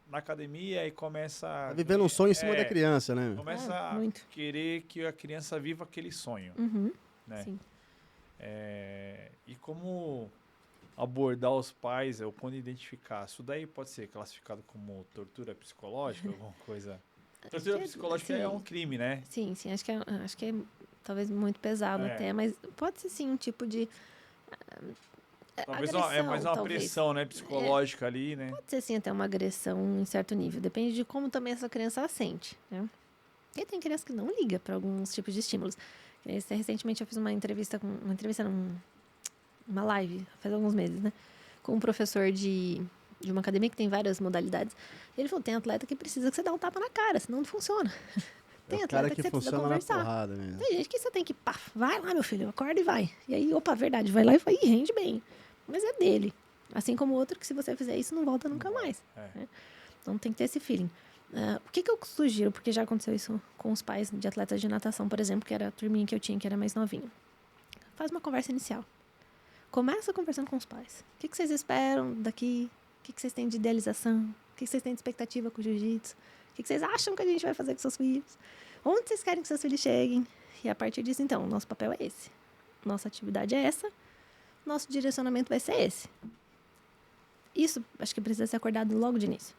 na academia e começa Tá vivendo um sonho em cima da criança, né? Começa a querer que a criança viva aquele sonho, né? Sim. E como abordar os pais, ou quando identificar, isso daí pode ser classificado como tortura psicológica, alguma coisa? Tortura psicológica é um crime, né? Sim, acho que é talvez muito pesado até, mas pode ser sim um tipo de talvez agressão, é mais uma talvez. pressão, né, psicológica ali, né? Pode ser sim até uma agressão em certo nível, depende de como também essa criança a sente, né? E tem criança que não liga para alguns tipos de estímulos. Recentemente eu fiz uma live, faz alguns meses, né? Com um professor de uma academia que tem várias modalidades. E ele falou, tem atleta que precisa que você dê um tapa na cara, senão não funciona. Tem atleta que você precisa conversar. Porrada mesmo. Tem gente que você tem que, vai lá, meu filho, acorda e vai. E aí, verdade, vai lá e rende bem. Mas é dele. Assim como outro que se você fizer isso, não volta nunca mais. Né? Então tem que ter esse feeling. O que eu sugiro, porque já aconteceu isso com os pais de atletas de natação, por exemplo, que era a turminha que eu tinha, que era mais novinha. Faz uma conversa inicial. Começa conversando com os pais. O que vocês esperam daqui? O que vocês têm de idealização? O que vocês têm de expectativa com o jiu-jitsu? O que vocês acham que a gente vai fazer com seus filhos? Onde vocês querem que seus filhos cheguem? E a partir disso, então, nosso papel é esse. Nossa atividade é essa. Nosso direcionamento vai ser esse. Isso, acho que precisa ser acordado logo de início.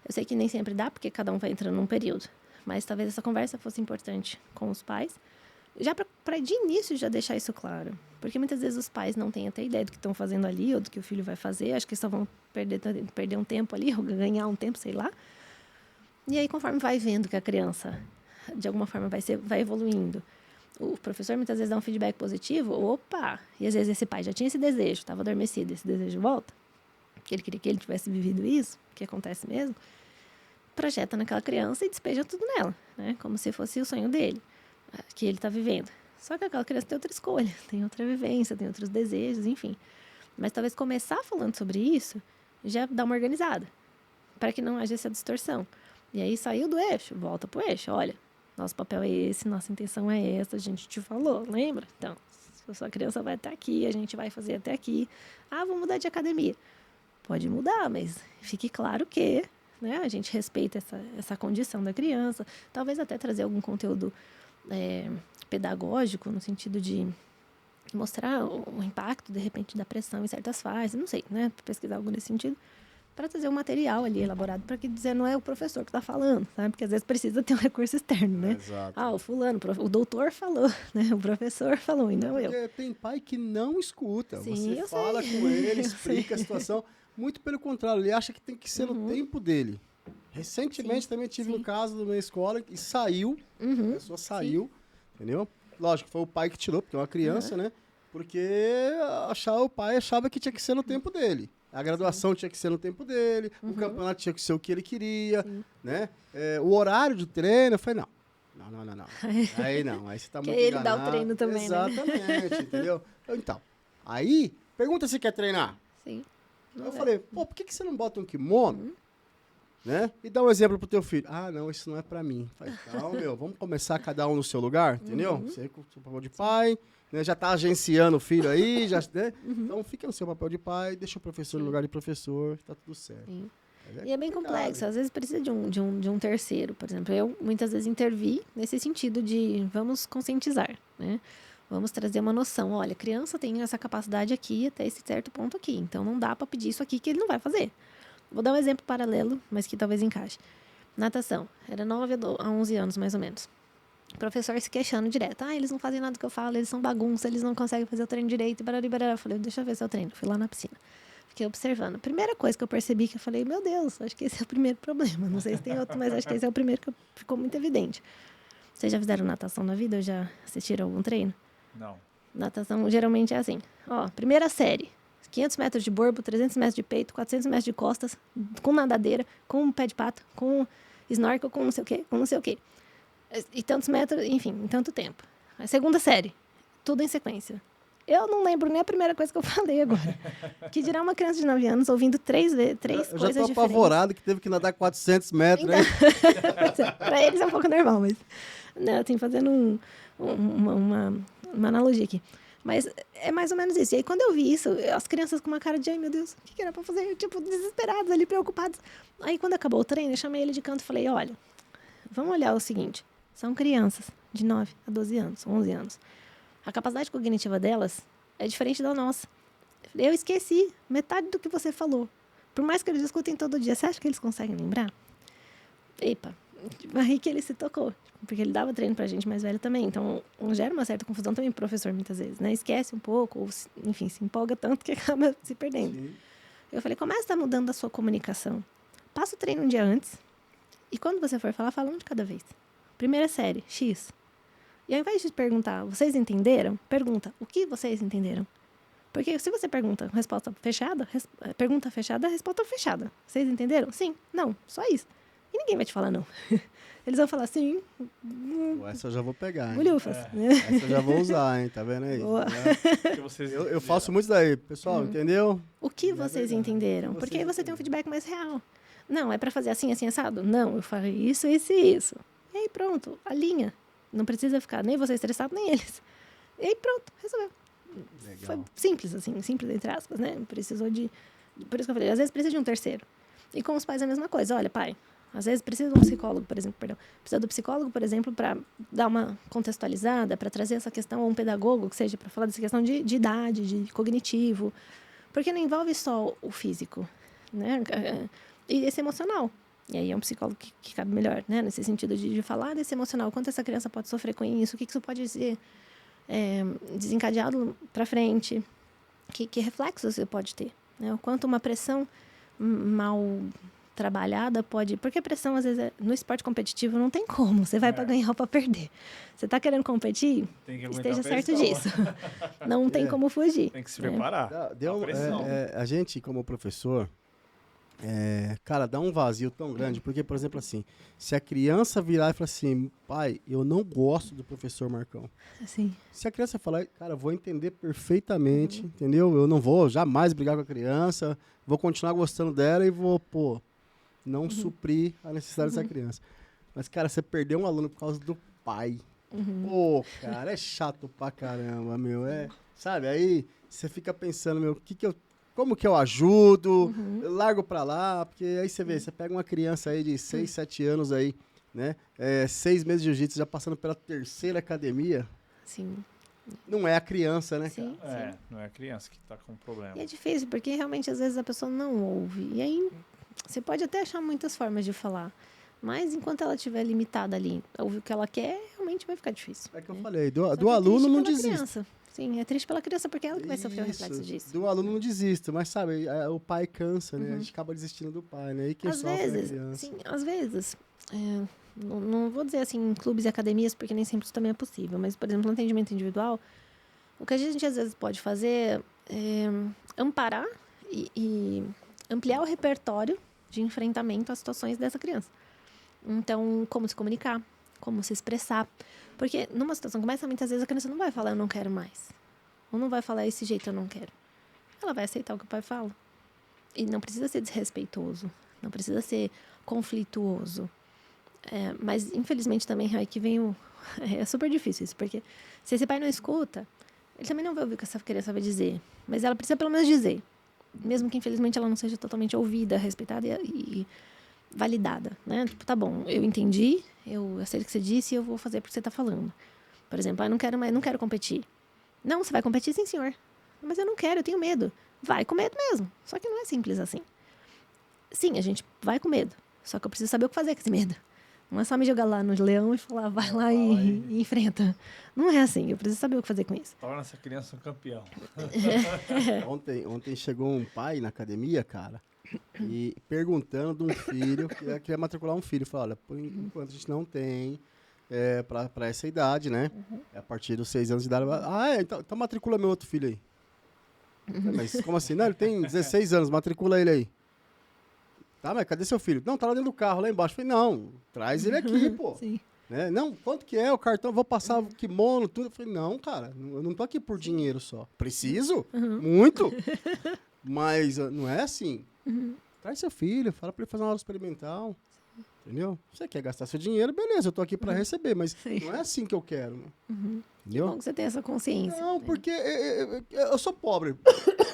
Eu sei que nem sempre dá, porque cada um vai entrando num período. Mas talvez essa conversa fosse importante com os pais. Já para de início já deixar isso claro. Porque muitas vezes os pais não têm até ideia do que estão fazendo ali ou do que o filho vai fazer. Acho que só vão perder um tempo ali ou ganhar um tempo, sei lá. E aí, conforme vai vendo que a criança, de alguma forma, vai evoluindo, o professor muitas vezes dá um feedback positivo. Opa! E às vezes esse pai já tinha esse desejo, estava adormecido, esse desejo volta. Que ele queria que ele tivesse vivido isso, que acontece mesmo. Projeta naquela criança e despeja tudo nela, né? Como se fosse o sonho dele, que ele está vivendo. Só que aquela criança tem outra escolha, tem outra vivência, tem outros desejos, enfim. Mas talvez começar falando sobre isso já dá uma organizada, para que não haja essa distorção. E aí saiu do eixo, volta pro eixo. Olha, nosso papel é esse, nossa intenção é essa, a gente te falou, lembra? Então, se a sua criança vai até aqui, a gente vai fazer até aqui. Vou mudar de academia. Pode mudar, mas fique claro que, né, a gente respeita essa condição da criança. Talvez até trazer algum conteúdo pedagógico, no sentido de mostrar o impacto, de repente, da pressão em certas fases. Não sei, né? Pesquisar algo nesse sentido. Para trazer um material ali elaborado, para que dizer não é o professor que está falando, sabe? Porque às vezes precisa ter um recurso externo, né? Exato. O fulano, o doutor falou, né? O professor falou, e não eu. Porque tem pai que não escuta. Sim, você fala com ele, explica a situação. Muito pelo contrário, ele acha que tem que ser no tempo dele. Recentemente também tive um caso da minha escola e saiu, a pessoa saiu, entendeu? Lógico, foi o pai que tirou, porque é uma criança, né? Porque o pai achava que tinha que ser no tempo dele. A graduação tinha que ser no tempo dele, o campeonato tinha que ser o que ele queria, né? O horário de treino, eu falei, não. Aí não, aí você tá muito ele enganado. dá o treino também, Exatamente, entendeu? Então, aí, pergunta se quer treinar. Sim. Eu falei, por que você não bota um kimono, né? E dá um exemplo pro teu filho. Não, isso não é pra mim. Falei, então, vamos começar cada um no seu lugar, entendeu? Você com o seu papel de pai, né? Já tá agenciando o filho aí, né? Então fica no seu papel de pai, deixa o professor no lugar de professor, tá tudo certo. Sim. E é bem complexo, às vezes precisa de um terceiro, por exemplo. Eu muitas vezes intervi nesse sentido de vamos conscientizar, né? Vamos trazer uma noção. Olha, a criança tem essa capacidade aqui até esse certo ponto aqui. Então, não dá para pedir isso aqui que ele não vai fazer. Vou dar um exemplo paralelo, mas que talvez encaixe. Natação. Era 9 a 11 anos, mais ou menos. O professor se queixando direto. Eles não fazem nada do que eu falo, eles são bagunça, eles não conseguem fazer o treino direito. Eu falei, deixa eu ver seu treino. Fui lá na piscina. Fiquei observando. A primeira coisa que eu percebi, que eu falei, meu Deus, acho que esse é o primeiro problema. Não sei se tem outro, mas acho que esse é o primeiro que ficou muito evidente. Vocês já fizeram natação na vida ou já assistiram algum treino? Não. Natação geralmente é assim. Ó, primeira série. 500 metros de borbo, 300 metros de peito, 400 metros de costas, com nadadeira, com pé de pato, com snorkel, com não sei o quê, com não sei o quê. E tantos metros, enfim, em tanto tempo. A segunda série. Tudo em sequência. Eu não lembro nem a primeira coisa que eu falei agora. Que dirá uma criança de 9 anos ouvindo três coisas diferentes. Eu já tô apavorado que teve que nadar 400 metros, né? Pra eles é um pouco normal, mas... Né, assim, fazendo uma analogia aqui. Mas é mais ou menos isso. E aí, quando eu vi isso, as crianças com uma cara de, ai, meu Deus, o que era pra fazer? Tipo, desesperadas ali, preocupadas. Aí, quando acabou o treino, eu chamei ele de canto e falei, olha, vamos olhar o seguinte. São crianças de 9 a 12 anos, 11 anos. A capacidade cognitiva delas é diferente da nossa. Eu esqueci metade do que você falou. Por mais que eles escutem todo dia, você acha que eles conseguem lembrar? Epa, aí que ele se tocou. Porque ele dava treino pra gente mais velha também. Então, gera uma certa confusão também pro professor, muitas vezes, né? Esquece um pouco, ou, enfim, se empolga tanto que acaba se perdendo. Sim. Eu falei, começa a mudando a sua comunicação. Passa o treino um dia antes. E quando você for falar, fala um de cada vez. Primeira série, X. E ao invés de perguntar, vocês entenderam? Pergunta, o que vocês entenderam? Porque se você pergunta resposta fechada, pergunta fechada, resposta fechada. Vocês entenderam? Sim, não, só isso. E ninguém vai te falar não. Eles vão falar sim. Essa eu já vou pegar, hein? Bolhufas. Essa eu já vou usar, hein? Tá vendo aí? Eu faço muito isso daí. Pessoal, entendeu? O que vocês entenderam? Porque aí você tem um feedback mais real. Não, é pra fazer assim, assim, assado? Não, eu falei isso, isso e isso. E aí pronto, alinha. Não precisa ficar nem você estressado, nem eles. E aí pronto, resolveu. Legal. Foi simples, assim, simples entre aspas, né? Precisou de... Por isso que eu falei, às vezes precisa de um terceiro. E com os pais é a mesma coisa. Olha, pai, às vezes precisa de um psicólogo, por exemplo, precisa do psicólogo, por exemplo, para dar uma contextualizada, para trazer essa questão, ou um pedagogo, que seja para falar dessa questão de idade, de cognitivo. Porque não envolve só o físico, né? E esse emocional. E aí é um psicólogo que cabe melhor, né? Nesse sentido de falar desse emocional. Quanto essa criança pode sofrer com isso? O que isso pode ser desencadeado para frente? Que reflexos você pode ter? Né? O quanto uma pressão mal trabalhada pode... Porque a pressão, às vezes, no esporte competitivo não tem como. Você vai para ganhar ou para perder. Você está querendo competir? Esteja certo disso. Não tem como fugir. Tem que se preparar. A gente, como professor... cara, dá um vazio tão grande, porque, por exemplo, assim, se a criança virar e falar assim, pai, eu não gosto do professor Marcão. Assim. Se a criança falar, cara, eu vou entender perfeitamente, entendeu? Eu não vou jamais brigar com a criança, vou continuar gostando dela e vou, não suprir a necessidade dessa criança. Mas, cara, você perdeu um aluno por causa do pai. Cara, é chato pra caramba, meu. Sabe, aí você fica pensando, meu, como que eu ajudo? Eu largo pra lá, porque aí você vê, você pega uma criança aí de 6, 7 anos aí, né? 6 meses de jiu-jitsu, já passando pela 3ª academia. Sim. Não é a criança, né? Sim, sim. Não é a criança que tá com problema. E é difícil, porque realmente às vezes a pessoa não ouve. E aí você pode até achar muitas formas de falar. Mas enquanto ela estiver limitada ali, ouvir o que ela quer, realmente vai ficar difícil. É que eu falei, do aluno não desista. Sim, é triste pela criança, porque é ela que vai sofrer o reflexo disso. Do aluno não desista, mas sabe, o pai cansa, né? A gente acaba desistindo do pai, né? E quem às sofre vezes, é a criança. Sim, às vezes, não vou dizer assim em clubes e academias, porque nem sempre isso também é possível, mas, por exemplo, no atendimento individual, o que a gente às vezes pode fazer é amparar e ampliar o repertório de enfrentamento às situações dessa criança. Então, como se comunicar, como se expressar. Porque numa situação como essa, muitas vezes a criança não vai falar eu não quero mais. Ou não vai falar esse jeito eu não quero. Ela vai aceitar o que o pai fala. E não precisa ser desrespeitoso. Não precisa ser conflituoso. Mas, infelizmente, também é que vem é super difícil isso. Porque se esse pai não escuta, ele também não vai ouvir o que essa criança vai dizer. Mas ela precisa pelo menos dizer. Mesmo que, infelizmente, ela não seja totalmente ouvida, respeitada e validada, né? Tipo, tá bom, eu entendi, eu sei o que você disse e eu vou fazer porque você tá falando. Por exemplo, eu não quero competir. Não, você vai competir sim, senhor. Mas eu não quero, eu tenho medo. Vai com medo mesmo. Só que não é simples assim. Sim, a gente vai com medo. Só que eu preciso saber o que fazer com esse medo. Não é só me jogar lá no leão e falar, vai lá e enfrenta. Não é assim, eu preciso saber o que fazer com isso. Torna essa criança um campeão. Ontem chegou um pai na academia, cara, e perguntando de um filho, que queria matricular um filho. Falou, olha, por enquanto a gente não tem pra essa idade, né? A partir dos 6 anos de idade. Então matricula meu outro filho aí. Mas como assim? Não, ele tem 16 anos, matricula ele aí. Tá, mas cadê seu filho? Não, tá lá dentro do carro, lá embaixo. Eu falei, não, traz ele aqui, pô. Sim. Né? Não, quanto que é o cartão? Vou passar o kimono, tudo. Eu falei, não, cara, eu não tô aqui por dinheiro só. Preciso? Muito. Mas não é assim. Traz seu filho, fala pra ele fazer uma aula experimental. Entendeu? Você quer gastar seu dinheiro, beleza, eu tô aqui pra receber, mas não é assim que eu quero. Né? Entendeu? Bom que você tem essa consciência. Não, né? porque eu sou pobre.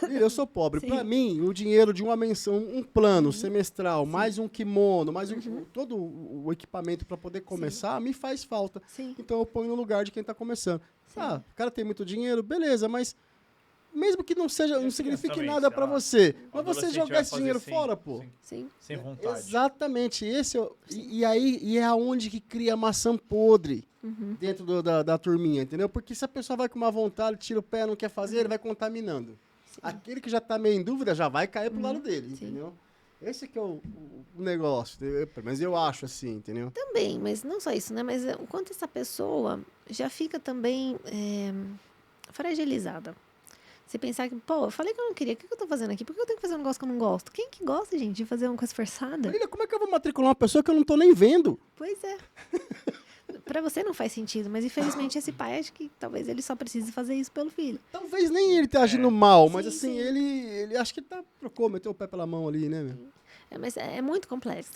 Eu sou pobre. Pra mim, o dinheiro de uma menção, um plano semestral, mais um kimono, mais todo o equipamento pra poder começar, me faz falta. Sim. Então eu ponho no lugar de quem tá começando. O cara tem muito dinheiro, beleza, mas mesmo que não signifique também, nada sei pra lá, você, o mas você adolescente jogar vai esse fazer dinheiro sem- fora, pô. Sim. Sem vontade. Exatamente, e é aonde que cria maçã podre dentro da turminha, entendeu? Porque se a pessoa vai com uma vontade, tira o pé, não quer fazer, ele vai contaminando. Aquele que já tá meio em dúvida já vai cair pro lado dele, entendeu? Esse que é o negócio, mas eu acho assim, entendeu? Também, mas não só isso, né? Mas o quanto essa pessoa já fica também fragilizada. Você pensar que, pô, eu falei que eu não queria, o que eu tô fazendo aqui? Por que eu tenho que fazer um negócio que eu não gosto? Quem que gosta, gente, de fazer uma coisa forçada? Marília, como é que eu vou matricular uma pessoa que eu não tô nem vendo? Pois é. Pra você não faz sentido, mas infelizmente esse pai acha que talvez ele só precise fazer isso pelo filho. Talvez nem ele tá agindo mal, mas Sim, assim, sim. ele acha que ele trocou, meteu o pé pela mão ali, né, meu? Mas é muito complexo.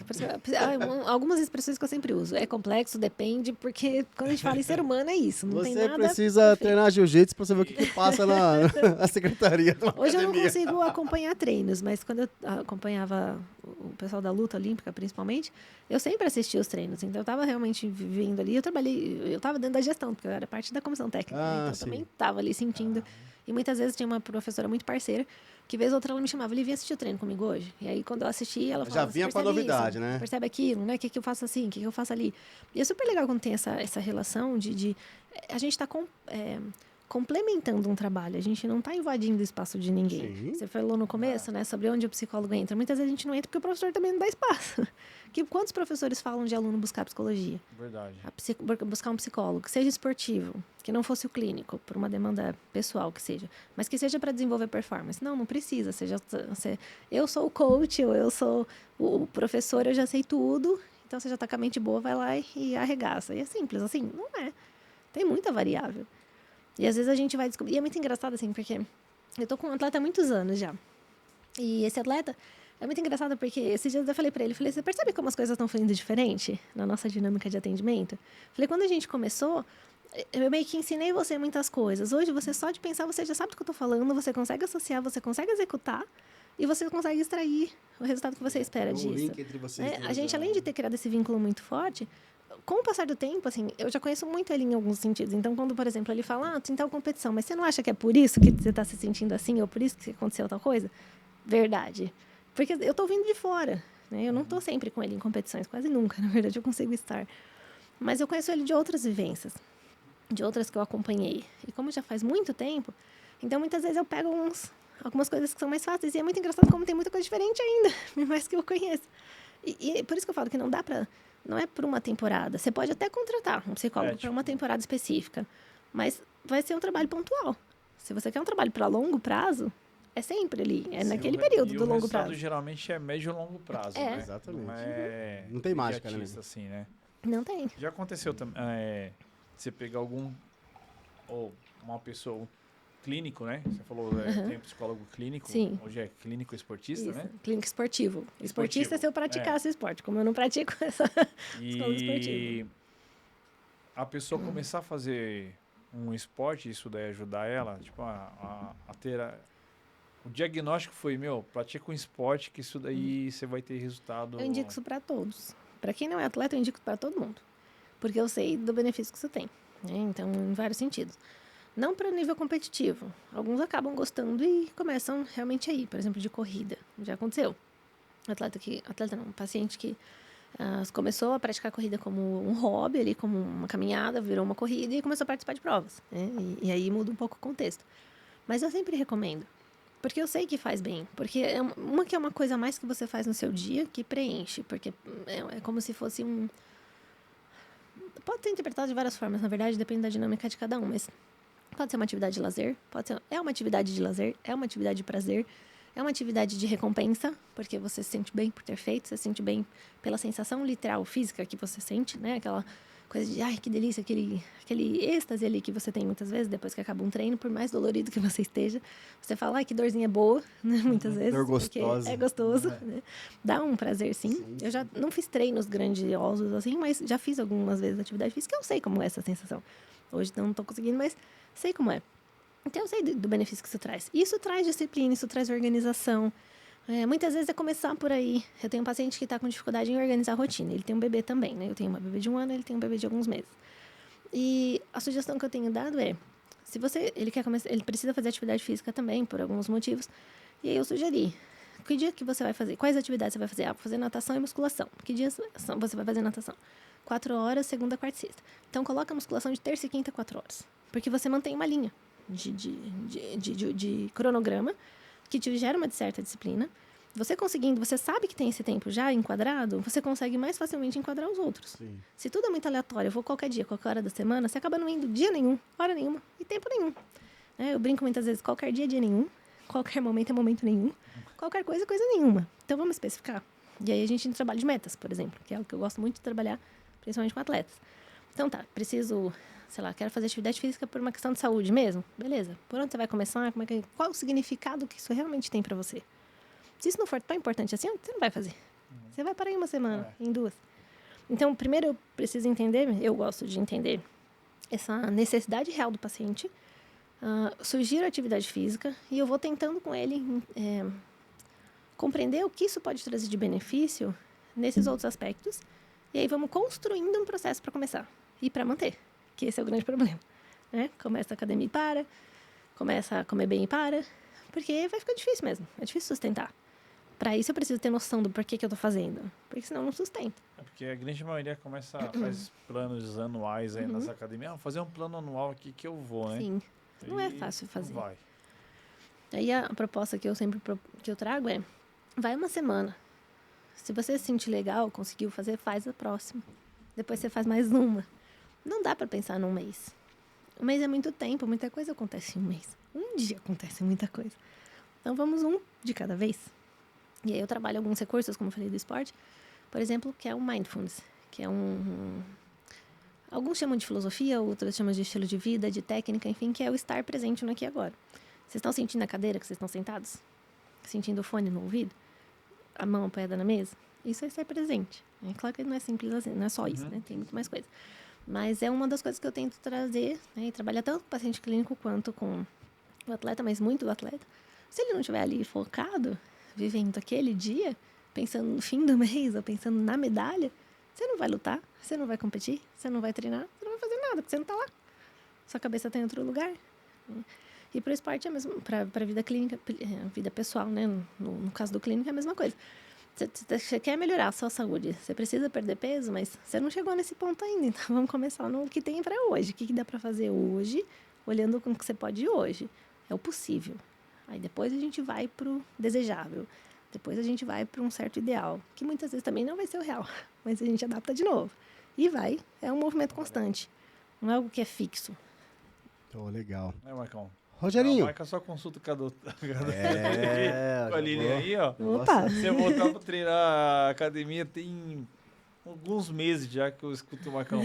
Algumas expressões que eu sempre uso. É complexo, depende, porque quando a gente fala em ser humano é isso. Não tem Você nada precisa perfeito. treinar jiu-jitsu pra você ver o que passa na secretaria de uma Hoje eu não academia. consigo acompanhar treinos, mas quando eu acompanhava o pessoal da luta olímpica, principalmente, eu sempre assistia os treinos. Então eu estava realmente vivendo ali. Eu estava dentro da gestão, porque eu era parte da comissão técnica. Né? Então eu sim. também estava ali sentindo. E muitas vezes tinha uma professora muito parceira, que vez ou outra ela me chamava, ele vinha assistir o treino comigo hoje. E aí quando eu assisti, ela falava, Já vinha "Você com a percebe novidade, isso? né? Percebe aquilo, né? O que eu faço assim, o que eu faço ali. E é super legal quando tem essa relação de a gente está complementando um trabalho. A gente não está invadindo o espaço de ninguém. Sim. Você falou no começo, né, sobre onde o psicólogo entra. Muitas vezes a gente não entra porque o professor também não dá espaço. Quantos professores falam de aluno buscar psicologia? Verdade. Buscar um psicólogo, que seja esportivo, que não fosse o clínico, por uma demanda pessoal que seja, mas que seja para desenvolver performance. Não precisa. Eu sou o coach, ou eu sou o professor, eu já sei tudo, então você já está com a mente boa, vai lá e arregaça. E é simples, assim, não é. Tem muita variável. E às vezes a gente vai descobrir. E é muito engraçado, assim, porque eu tô com um atleta há muitos anos já. E esse atleta é muito engraçado porque esses dias eu falei pra ele, você percebe como as coisas estão fluindo diferente na nossa dinâmica de atendimento? Falei, quando a gente começou, eu meio que ensinei você muitas coisas. Hoje, você só de pensar, você já sabe do que eu tô falando, você consegue associar, você consegue executar e você consegue extrair o resultado que você espera disso. Link entre vocês A gente, além de ter criado esse vínculo muito forte, com o passar do tempo, assim, eu já conheço muito ele em alguns sentidos. Então, quando, por exemplo, ele fala, tem tal competição, mas você não acha que é por isso que você está se sentindo assim, ou por isso que aconteceu tal coisa? Verdade. Porque eu estou vindo de fora, né? Eu não estou sempre com ele em competições, quase nunca, na verdade, eu consigo estar. Mas eu conheço ele de outras vivências, de outras que eu acompanhei. E como já faz muito tempo, então muitas vezes eu pego algumas coisas que são mais fáceis. E é muito engraçado como tem muita coisa diferente ainda, por mais que eu conheça. E por isso que eu falo que não dá para... Não é por uma temporada. Você pode até contratar um psicólogo para uma temporada específica, mas vai ser um trabalho pontual. Se você quer um trabalho para longo prazo, é sempre ali, naquele período do longo prazo. Geralmente é médio e longo prazo, É. né? Exatamente. Não tem mágica, né? Assim, né? Não tem. Já aconteceu também, você pegar ou uma pessoa, um clínico, né? Você falou, tem um psicólogo clínico. Sim. Hoje é clínico esportista, Isso. né? Clínico esportivo. Esportista é se eu praticasse esporte, como eu não pratico essa psicólogo esportivo. E a pessoa começar a fazer um esporte, isso daí ajudar ela, tipo, a ter... O diagnóstico foi, pratica um esporte que isso daí você vai ter resultado... Eu indico isso para todos. Para quem não é atleta, eu indico para todo mundo. Porque eu sei do benefício que isso tem. Né? Então, em vários sentidos. Não para nível competitivo. Alguns acabam gostando e começam realmente a ir. Por exemplo, de corrida. Já aconteceu. Um paciente que começou a praticar corrida como um hobby, ali, como uma caminhada, virou uma corrida e começou a participar de provas. Né? E aí muda um pouco o contexto. Mas eu sempre recomendo. Porque eu sei que faz bem. Porque que é uma coisa a mais que você faz no seu dia que preenche. Porque é como se fosse pode ser interpretado de várias formas, na verdade, depende da dinâmica de cada um, mas pode ser uma atividade de lazer, é uma atividade de lazer, é uma atividade de prazer, é uma atividade de recompensa, porque você se sente bem por ter feito, você se sente bem pela sensação literal, física que você sente, né? Aquela coisa de, ai, que delícia, aquele êxtase ali que você tem muitas vezes, depois que acaba um treino, por mais dolorido que você esteja, você fala, ai, que dorzinha boa, né? Muitas vezes. Dor gostosa. É gostoso, né? Dá um prazer, sim. Eu já não fiz treinos grandiosos, assim, mas já fiz algumas vezes atividade física, eu sei como é essa sensação. Hoje não tô conseguindo, mas sei como é. Então, eu sei do benefício que isso traz. Isso traz disciplina, isso traz organização. Muitas vezes é começar por aí. Eu tenho um paciente que está com dificuldade em organizar a rotina. Ele tem um bebê também, né? Eu tenho uma bebê de 1 ano, ele tem um bebê de alguns meses. E a sugestão que eu tenho dado é, se você, ele quer começar, ele precisa fazer atividade física também, por alguns motivos. E aí eu sugeri, que dia que você vai fazer? Quais atividades você vai fazer? Vou fazer natação e musculação. Que dias você vai fazer natação? 4 horas, segunda, quarta e sexta. Então, coloca a musculação de terça e quinta, 4 horas. Porque você mantém uma linha de cronograma que te gera uma certa disciplina. Você conseguindo, você sabe que tem esse tempo já enquadrado, você consegue mais facilmente enquadrar os outros. Sim. Se tudo é muito aleatório, eu vou qualquer dia, qualquer hora da semana, você acaba não indo dia nenhum, hora nenhuma e tempo nenhum. Eu brinco muitas vezes, qualquer dia é dia nenhum, qualquer momento é momento nenhum, qualquer coisa é coisa nenhuma. Então vamos especificar. E aí a gente trabalha de metas, por exemplo, que é o que eu gosto muito de trabalhar, principalmente com atletas. Então tá, preciso, sei lá, quero fazer atividade física por uma questão de saúde mesmo? Beleza. Por onde você vai começar? Qual o significado que isso realmente tem pra você? Se isso não for tão importante assim, você não vai fazer. Você vai parar em uma semana, em 2. Então, primeiro eu preciso entender, eu gosto de entender essa necessidade real do paciente, sugiro a atividade física e eu vou tentando com ele compreender o que isso pode trazer de benefício nesses outros aspectos. E aí vamos construindo um processo para começar e para manter, que esse é o grande problema. Né? Começa a academia e para, começa a comer bem e para, porque vai ficar difícil mesmo, é difícil sustentar. Para isso eu preciso ter noção do porquê que eu tô fazendo, porque senão eu não sustento. Porque a grande maioria faz planos anuais aí nas academias. Vou fazer um plano anual aqui que eu vou, né? Sim, não é fácil fazer. Não vai. Aí a proposta que eu sempre trago é, vai uma semana. Se você se sentir legal, conseguiu fazer, faz a próxima. Depois você faz mais uma. Não dá para pensar num mês. Um mês é muito tempo, muita coisa acontece em um mês. Um dia acontece muita coisa. Então vamos um de cada vez. E aí eu trabalho alguns recursos, como eu falei, do esporte. Por exemplo, que é o Mindfulness, que é alguns chamam de filosofia, outros chamam de estilo de vida, de técnica, enfim, que é o estar presente no aqui e agora. Vocês estão sentindo a cadeira que vocês estão sentados? Sentindo o fone no ouvido? A mão apoiada na mesa? Isso é estar presente. É claro que não é simples assim, não é só isso, né? Tem muito mais coisa. Mas é uma das coisas que eu tento trazer, né? E trabalhar tanto com o paciente clínico quanto com o atleta, mas muito do atleta. Se ele não estiver ali focado, vivendo aquele dia, pensando no fim do mês ou pensando na medalha, você não vai lutar, você não vai competir, você não vai treinar, você não vai fazer nada, porque você não está lá. Sua cabeça está em outro lugar. E para o esporte é mesmo, para a vida clínica, vida pessoal, né? No caso do clínico é a mesma coisa. Você quer melhorar a sua saúde, você precisa perder peso, mas você não chegou nesse ponto ainda. Então vamos começar no que tem para hoje. O que dá para fazer hoje, olhando com o que você pode hoje. É o possível. Aí depois a gente vai para o desejável. Depois a gente vai para um certo ideal, que muitas vezes também não vai ser o real, mas a gente adapta de novo. E vai, é um movimento constante. Não é algo que é fixo. Oh, legal. Marcão? Rogerinho. Marca só consulta com a a Lilian aí, ó. Opa! Você voltar pra treinar a academia tem alguns meses já que eu escuto o Marcão.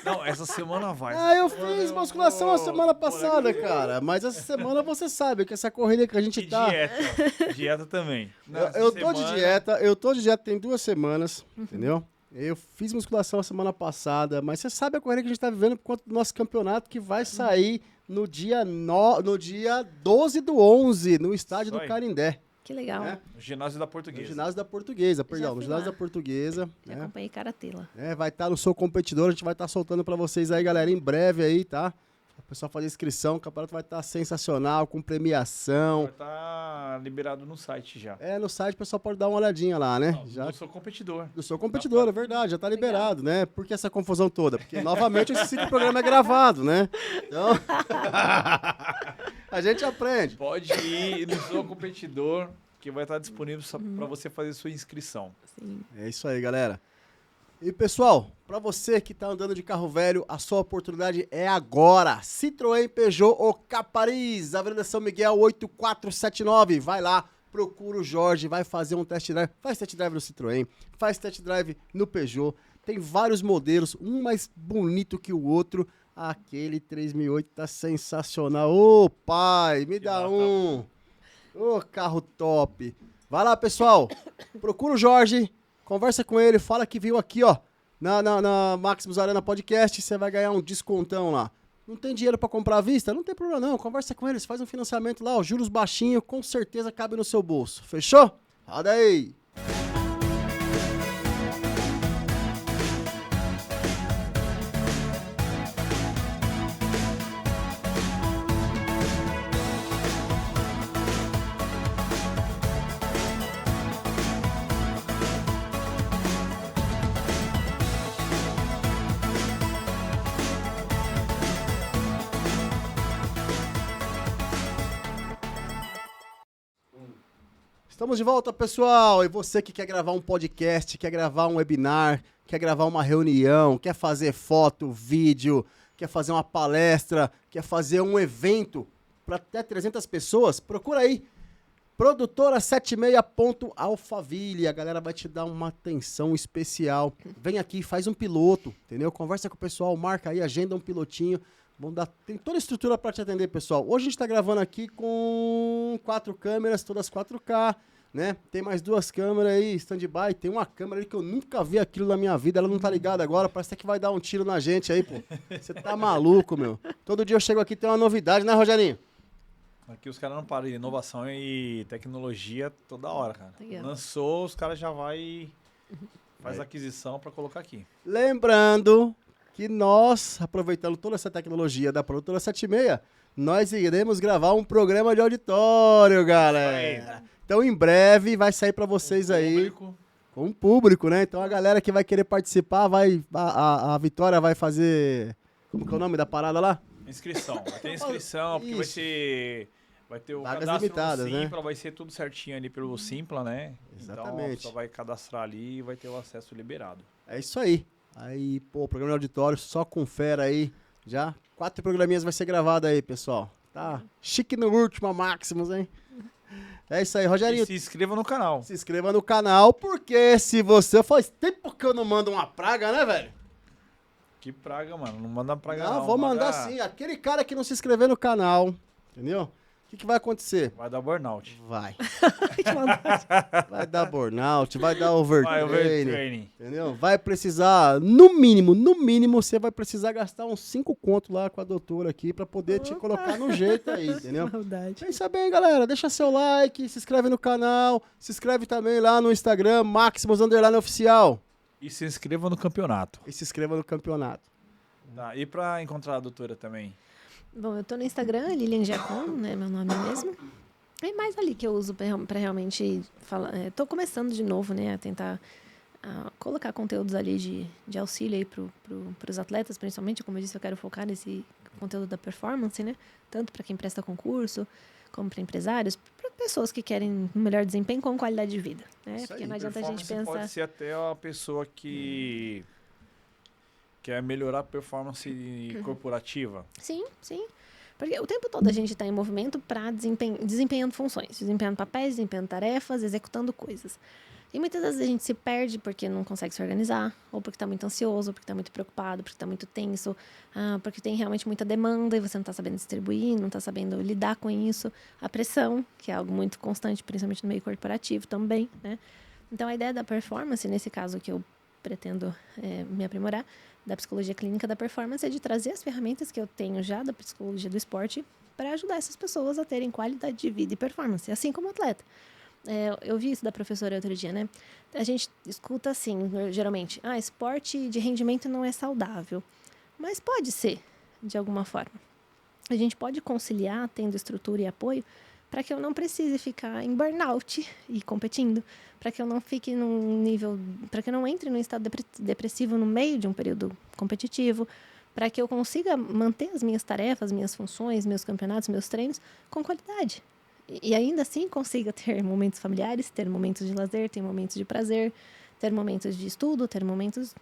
Não, essa semana vai. Eu fiz musculação a semana passada, cara. Mas essa semana você sabe que essa corrida que a gente tá... Dieta também. Eu tô de dieta tem 2 semanas, entendeu? Eu fiz musculação a semana passada, mas você sabe a corrida que a gente tá vivendo por conta do nosso campeonato que vai sair no dia 12/11, no estádio do Carindé. Que legal. No ginásio da Portuguesa. No ginásio da Portuguesa, perdão. No ginásio da Portuguesa. Já acompanhei karatê lá. Vai estar no Sou Competidor, a gente vai estar soltando pra vocês aí, galera, em breve aí, tá? O pessoal fazer inscrição, o campeonato vai estar sensacional, com premiação. Vai estar liberado no site já. No site o pessoal pode dar uma olhadinha lá, né? Eu sou competidor. Eu sou competidor, é verdade, já tá liberado, né? Por que essa confusão toda? Porque, novamente, eu esqueci que o programa é gravado, né? Então, a gente aprende. Pode ir no Sou Competidor, que vai estar disponível para você fazer sua inscrição. Sim. É isso aí, galera. E pessoal, para você que tá andando de carro velho, a sua oportunidade é agora. Citroën, Peugeot ou Capariz, Avenida São Miguel 8479. Vai lá, procura o Jorge, vai fazer um test drive. Faz test drive no Citroën, faz test drive no Peugeot. Tem vários modelos, um mais bonito que o outro. Aquele 3008 tá sensacional. Ô pai, me dá um. Ô carro top. Vai lá, pessoal. Procura o Jorge. Conversa com ele, fala que viu aqui, ó, na Maximus Arena Podcast, você vai ganhar um descontão lá. Não tem dinheiro pra comprar à vista? Não tem problema não, conversa com eles, faz um financiamento lá, ó, juros baixinho, com certeza cabe no seu bolso. Fechou? Roda aí! Estamos de volta, pessoal. E você que quer gravar um podcast, quer gravar um webinar, quer gravar uma reunião, quer fazer foto, vídeo, quer fazer uma palestra, quer fazer um evento para até 300 pessoas, procura aí. Produtora76.alphaville. A galera vai te dar uma atenção especial. Vem aqui, faz um piloto, entendeu? Conversa com o pessoal, marca aí, agenda um pilotinho. Tem toda a estrutura para te atender, pessoal. Hoje a gente está gravando aqui com 4 câmeras, todas 4K, né? Tem mais 2 câmeras aí, stand-by. Tem uma câmera aí que eu nunca vi aquilo na minha vida. Ela não tá ligada agora, parece que vai dar um tiro na gente aí, pô. Você tá maluco, meu. Todo dia eu chego aqui e tem uma novidade, né, Rogerinho? Aqui os caras não param de inovação e tecnologia toda hora, cara. Legal. Lançou, os caras já faz aquisição para colocar aqui. Lembrando que nós, aproveitando toda essa tecnologia da Produtora 76, nós iremos gravar um programa de auditório, galera. Então, em breve, vai sair para vocês aí. Com o público, né? Então, a galera que vai querer participar, a Vitória vai fazer... Como que é o nome da parada lá? Inscrição. Vai ter inscrição, porque vai ter o vagas cadastro limitadas, no Simpla, né? vai ser tudo certinho ali pelo Simpla, né? Exatamente. Então, a pessoa vai cadastrar ali e vai ter o acesso liberado. É isso aí. Aí, pô, programa de auditório, só confere aí. Já 4 programinhas vai ser gravado aí, pessoal. Tá chique no último, a Maximus, hein? É isso aí, Rogerinho. E se inscreva no canal. Se inscreva no canal, porque se você... Faz tempo que eu não mando uma praga, né, velho? Que praga, mano. Não manda praga Não, não. vou mandar sim. Aquele cara que não se inscrever no canal, entendeu? O que vai acontecer? Vai dar burnout. Vai. Vai dar burnout, vai dar overtraining, entendeu? Vai precisar, no mínimo, você vai precisar gastar uns 5 contos lá com a doutora aqui pra poder te colocar no jeito aí, entendeu? Maldade. Pensa bem, galera. Deixa seu like, se inscreve no canal, se inscreve também lá no Instagram, Maximus_Oficial. E se inscreva no campeonato. E se inscreva no campeonato. Tá, e pra encontrar a doutora também? Bom, eu tô no Instagram, Lilian Giacom, né? Meu nome mesmo. É mais ali que eu uso pra realmente falar. Tô começando de novo, né? A tentar colocar conteúdos ali de auxílio aí pros atletas, principalmente. Como eu disse, eu quero focar nesse conteúdo da performance, né? Tanto para quem presta concurso, como para empresários, para pessoas que querem um melhor desempenho com qualidade de vida, né? Isso Porque aí, não adianta a gente pensar... Pode ser até a pessoa que quer melhorar a performance corporativa. Sim, sim. Porque o tempo todo a gente está em movimento para desempenhando funções, desempenhando papéis, desempenhando tarefas, executando coisas. E muitas vezes a gente se perde porque não consegue se organizar, ou porque está muito ansioso, ou porque está muito preocupado, porque está muito tenso, porque tem realmente muita demanda e você não está sabendo distribuir, não está sabendo lidar com isso. A pressão, que é algo muito constante, principalmente no meio corporativo também, né? Então, a ideia da performance, nesse caso que eu pretendo me aprimorar, da psicologia clínica da performance, é de trazer as ferramentas que eu tenho já da psicologia do esporte para ajudar essas pessoas a terem qualidade de vida e performance, assim como atleta. Eu vi isso da professora outro dia, né? A gente escuta assim, geralmente, esporte de rendimento não é saudável. Mas pode ser, de alguma forma. A gente pode conciliar, tendo estrutura e apoio, para que eu não precise ficar em burnout e competindo, para que eu não fique num nível, para que eu não entre num estado depressivo no meio de um período competitivo, para que eu consiga manter as minhas tarefas, minhas funções, meus campeonatos, meus treinos com qualidade. E ainda assim consiga ter momentos familiares, ter momentos de lazer, ter momentos de prazer, ter momentos de estudo, ter momentos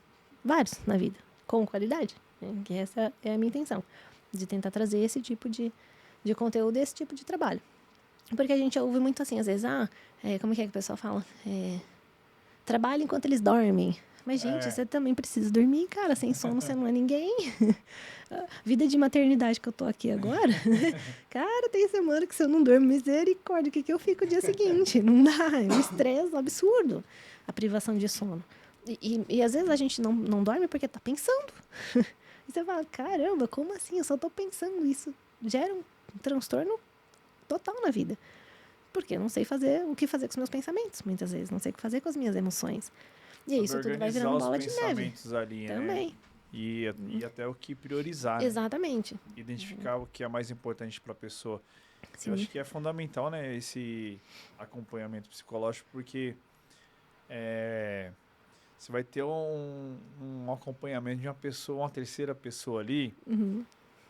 vários na vida, com qualidade. Né? Que essa é a minha intenção, de tentar trazer esse tipo de conteúdo, esse tipo de trabalho. Porque a gente ouve muito assim, às vezes, como que é que o pessoal fala? Trabalha enquanto eles dormem. Mas, gente, você também precisa dormir, cara. Sem sono você não é ninguém. Vida de maternidade que eu tô aqui agora. Cara, tem semana que se eu não durmo, misericórdia, o que eu fico o dia seguinte? Não dá, é um estresse absurdo a privação de sono. E às vezes a gente não dorme porque tá pensando. E você fala, caramba, como assim? Eu só tô pensando. Isso gera um transtorno total na vida. Porque eu não sei o que fazer com os meus pensamentos, muitas vezes. Não sei o que fazer com as minhas emoções. E aí, isso tudo vai virando bola de neve. Ali, também. Né? E até o que priorizar, exatamente. Né? Identificar o que é mais importante para a pessoa. Sim. Eu acho que é fundamental, né, esse acompanhamento psicológico, porque você vai ter um acompanhamento de uma terceira pessoa ali,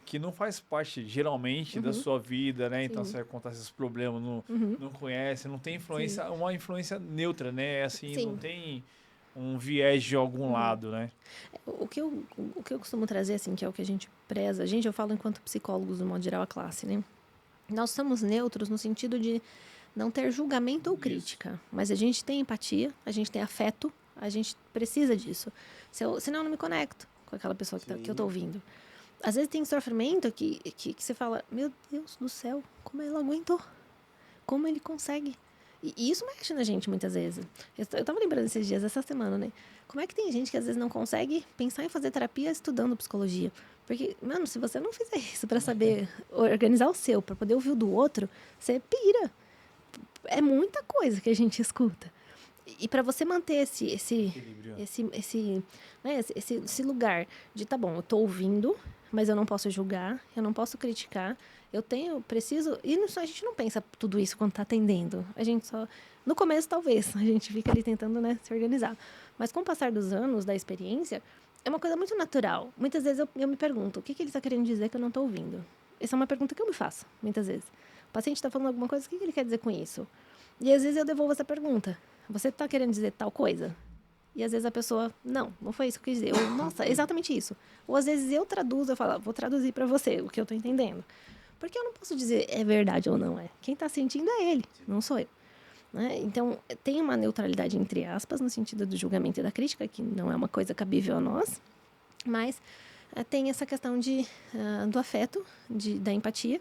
que não faz parte, geralmente, da sua vida, né? Sim. Então, você vai contar esses problemas, não conhece, não tem influência, Sim. uma influência neutra, né? Assim, Sim. não tem um viés de algum lado, né? O que eu costumo trazer, assim, que é o que a gente preza, eu falo enquanto psicólogos, do modo geral, a classe, né? Nós somos neutros no sentido de não ter julgamento ou crítica, mas a gente tem empatia, a gente tem afeto, a gente precisa disso. Senão eu não me conecto com aquela pessoa que eu tô ouvindo. Às vezes tem sofrimento que você fala, meu Deus do céu, como ele aguentou? Como ele consegue? E isso mexe na gente muitas vezes. Eu tava lembrando esses dias, essa semana, né? Como é que tem gente que às vezes não consegue pensar em fazer terapia estudando psicologia? Porque, mano, se você não fizer isso para saber organizar o seu, para poder ouvir o do outro, você pira. É muita coisa que a gente escuta. E para você manter esse lugar de, tá bom, eu tô ouvindo, mas eu não posso julgar, eu não posso criticar, preciso... E a gente não pensa tudo isso quando tá atendendo. A gente só... No começo, talvez, a gente fica ali tentando, né, se organizar. Mas com o passar dos anos, da experiência, é uma coisa muito natural. Muitas vezes eu me pergunto, o que ele está querendo dizer que eu não tô ouvindo? Essa é uma pergunta que eu me faço, muitas vezes. O paciente está falando alguma coisa, o que ele quer dizer com isso? E às vezes eu devolvo essa pergunta. Você está querendo dizer tal coisa? E às vezes a pessoa, não foi isso que eu quis dizer. Ou, nossa, é exatamente isso. Ou às vezes eu traduzo, eu falo, vou traduzir para você o que eu estou entendendo. Porque eu não posso dizer é verdade ou não é. Quem está sentindo é ele, não sou eu. Né? Então, tem uma neutralidade entre aspas, no sentido do julgamento e da crítica, que não é uma coisa cabível a nós. Mas tem essa questão do afeto, da empatia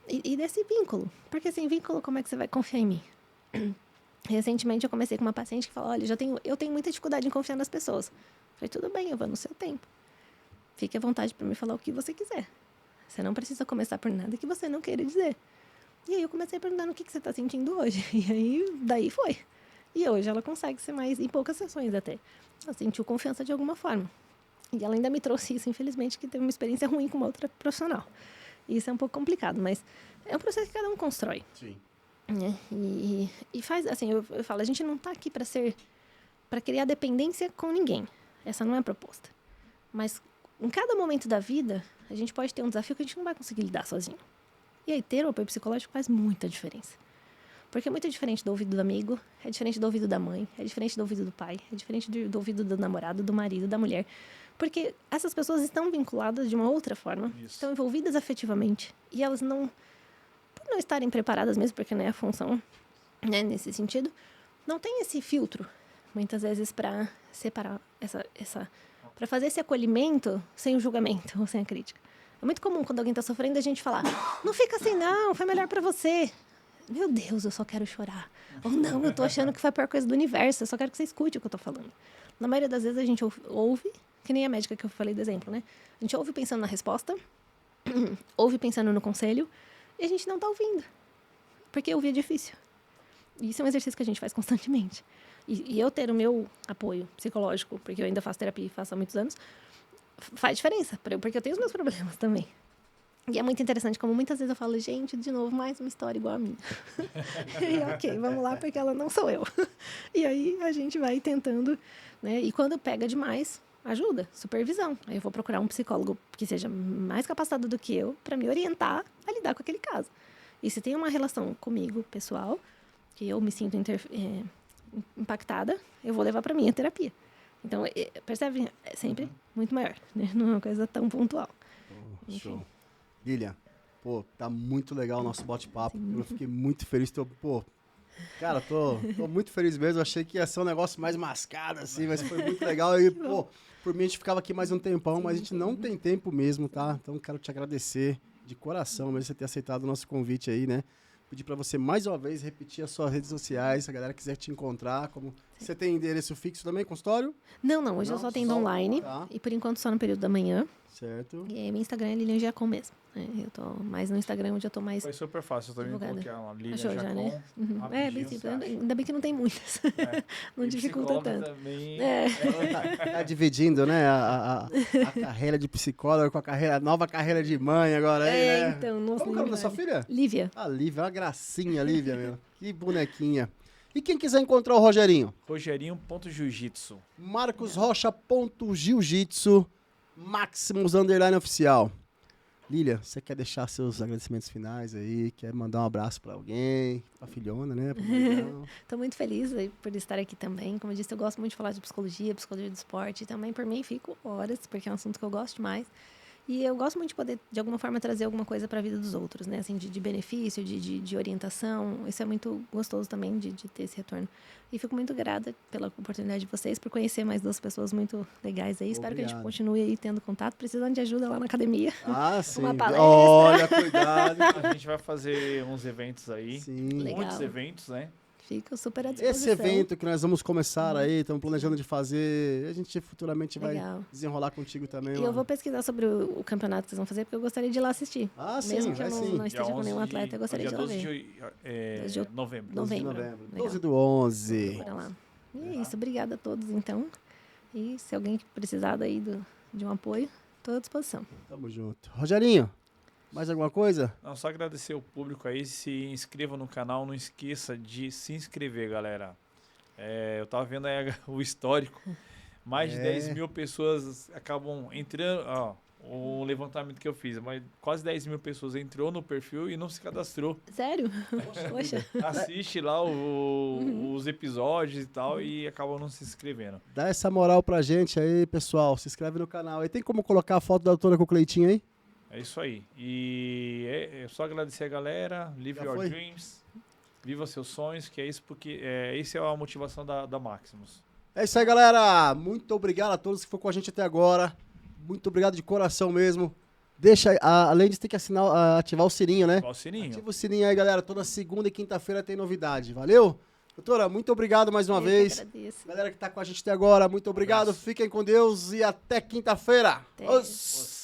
e desse vínculo. Porque sem vínculo, como é que você vai confiar em mim? Recentemente eu comecei com uma paciente que falou, olha, eu tenho muita dificuldade em confiar nas pessoas. Falei, tudo bem, eu vou no seu tempo. Fique à vontade para me falar o que você quiser. Você não precisa começar por nada que você não queira dizer. E aí eu comecei perguntando o que você está sentindo hoje. E aí, daí foi. E hoje ela consegue ser mais, em poucas sessões até. Ela sentiu confiança de alguma forma. E ela ainda me trouxe isso, infelizmente, que teve uma experiência ruim com uma outra profissional. E isso é um pouco complicado, mas é um processo que cada um constrói. Sim. E faz, assim, eu falo, a gente não está aqui para criar dependência com ninguém. Essa não é a proposta. Mas em cada momento da vida, a gente pode ter um desafio que a gente não vai conseguir lidar sozinho. E aí ter o apoio psicológico faz muita diferença. Porque é muito diferente do ouvido do amigo, é diferente do ouvido da mãe, é diferente do ouvido do pai, é diferente do ouvido do namorado, do marido, da mulher. Porque essas pessoas estão vinculadas de uma outra forma, estão envolvidas afetivamente, e elas não... Por não estarem preparadas mesmo, porque não é a função, né, nesse sentido, não tem esse filtro, muitas vezes, para separar para fazer esse acolhimento sem o julgamento ou sem a crítica. É muito comum quando alguém está sofrendo a gente falar, não fica assim não, foi melhor para você. Meu Deus, eu só quero chorar. Ou não, eu tô achando que foi a pior coisa do universo, eu só quero que você escute o que eu tô falando. Na maioria das vezes a gente ouve, que nem a médica que eu falei do exemplo, né? A gente ouve pensando na resposta, ouve pensando no conselho, e a gente não tá ouvindo. Porque ouvir é difícil. E isso é um exercício que a gente faz constantemente. E eu ter o meu apoio psicológico, porque eu ainda faço terapia e faço há muitos anos, faz diferença, porque eu tenho os meus problemas também. E é muito interessante como muitas vezes eu falo, gente, de novo, mais uma história igual a minha. E ok, vamos lá, porque ela não sou eu. E aí a gente vai tentando, né? E quando pega demais, ajuda, supervisão. Aí eu vou procurar um psicólogo que seja mais capacitado do que eu para me orientar a lidar com aquele caso. E se tem uma relação comigo, pessoal, que eu me sinto impactada, eu vou levar para minha terapia. Então, percebe? É sempre muito maior, né? Não é uma coisa tão pontual. Show. Lilian, pô, tá muito legal o nosso bate-papo. Sim. Eu fiquei muito feliz. Pô, cara, tô muito feliz mesmo. Eu achei que ia ser um negócio mais mascado, assim, mas foi muito legal. E, pô, por mim a gente ficava aqui mais um tempão, mas a gente não tem tempo mesmo, tá? Então quero te agradecer de coração mesmo você ter aceitado o nosso convite aí, né? Pedir pra você mais uma vez repetir as suas redes sociais, se a galera quiser te encontrar. Você tem endereço fixo também, consultório? Não, hoje eu Não, só atendo só- online. tá. E por enquanto só no período da manhã. Certo. E aí, meu Instagram é Lilian Giacom mesmo. Né? Eu tô mais no Instagram, onde eu tô mais Foi super fácil. Eu também divulgada. coloquei uma Lilian Achou já, Giacom. né? Uhum. É, Rapidinho, bem simples. você acha? Ainda bem que não tem muitas. É. Não E dificulta psicóloga tanto. também. É. Tá dividindo, né, a carreira de psicóloga com a nova carreira de mãe agora aí, né? Então, nossa. Como que é o nome da nem sua vale. filha? Lívia. A Lívia, uma gracinha, Lívia, meu. Que bonequinha. E quem quiser encontrar o Rogerinho? Rogerinho.jiu-jitsu. marcosrocha.jiu-jitsu, Maximus _ oficial. Lília, você quer deixar seus agradecimentos finais aí? Quer mandar um abraço pra alguém? Pra filhona, né? Pro maridão? Tô muito feliz aí por estar aqui também. Como eu disse, eu gosto muito de falar de psicologia do esporte. E também, por mim, fico horas, porque é um assunto que eu gosto demais. E eu gosto muito de poder, de alguma forma, trazer alguma coisa para a vida dos outros, né? Assim, de benefício, de orientação. Isso é muito gostoso também, de ter esse retorno. E fico muito grata pela oportunidade de vocês, por conhecer mais duas pessoas muito legais aí. Espero que a gente Obrigado. continue aí tendo contato, precisando de ajuda lá na academia. Ah, sim. Uma palestra. Olha, cuidado. A gente vai fazer uns eventos aí. Sim. Legal. Muitos eventos, né? Fico super à disposição. Esse evento que nós vamos começar aí, estamos planejando de fazer, a gente futuramente vai Legal. desenrolar contigo também. E eu vou pesquisar sobre o campeonato que vocês vão fazer, porque eu gostaria de ir lá assistir. Ah, sim, Mesmo que vai eu sim. não esteja com nenhum atleta, eu gostaria de ir lá 12 ver. de 12 de novembro. 12 de novembro. novembro. Legal. 12/11. Bora lá. E é isso, obrigada a todos, então. E se alguém precisar daí de um apoio, estou à disposição. Tamo junto. Rogerinho, mais alguma coisa? Não, só agradecer o público aí, se inscreva no canal, não esqueça de se inscrever, galera. Eu tava vendo aí o histórico, mais de 10 mil pessoas acabam entrando, ó, o levantamento que eu fiz, mas quase 10 mil pessoas entrou no perfil e não se cadastrou. Sério? Poxa. Assiste lá os episódios e tal e acabam não se inscrevendo. Dá essa moral pra gente aí, pessoal. Se inscreve no canal. E tem como colocar a foto da doutora com o Cleitinho aí? É isso aí. E é só agradecer a galera, live Já your foi? dreams, viva seus sonhos, que é isso, porque essa é a motivação da Maximus. É isso aí, galera. Muito obrigado a todos que foram com a gente até agora. Muito obrigado de coração mesmo. Deixa, além disso, tem que ativar o sininho, né? Qual o sininho? Ativa o sininho aí, galera. Toda segunda e quinta-feira tem novidade. Valeu? Doutora, muito obrigado mais uma Eu que vez. agradeço. Galera que tá com a gente até agora, muito obrigado. abraço. Fiquem com Deus e até quinta-feira. Até. Os-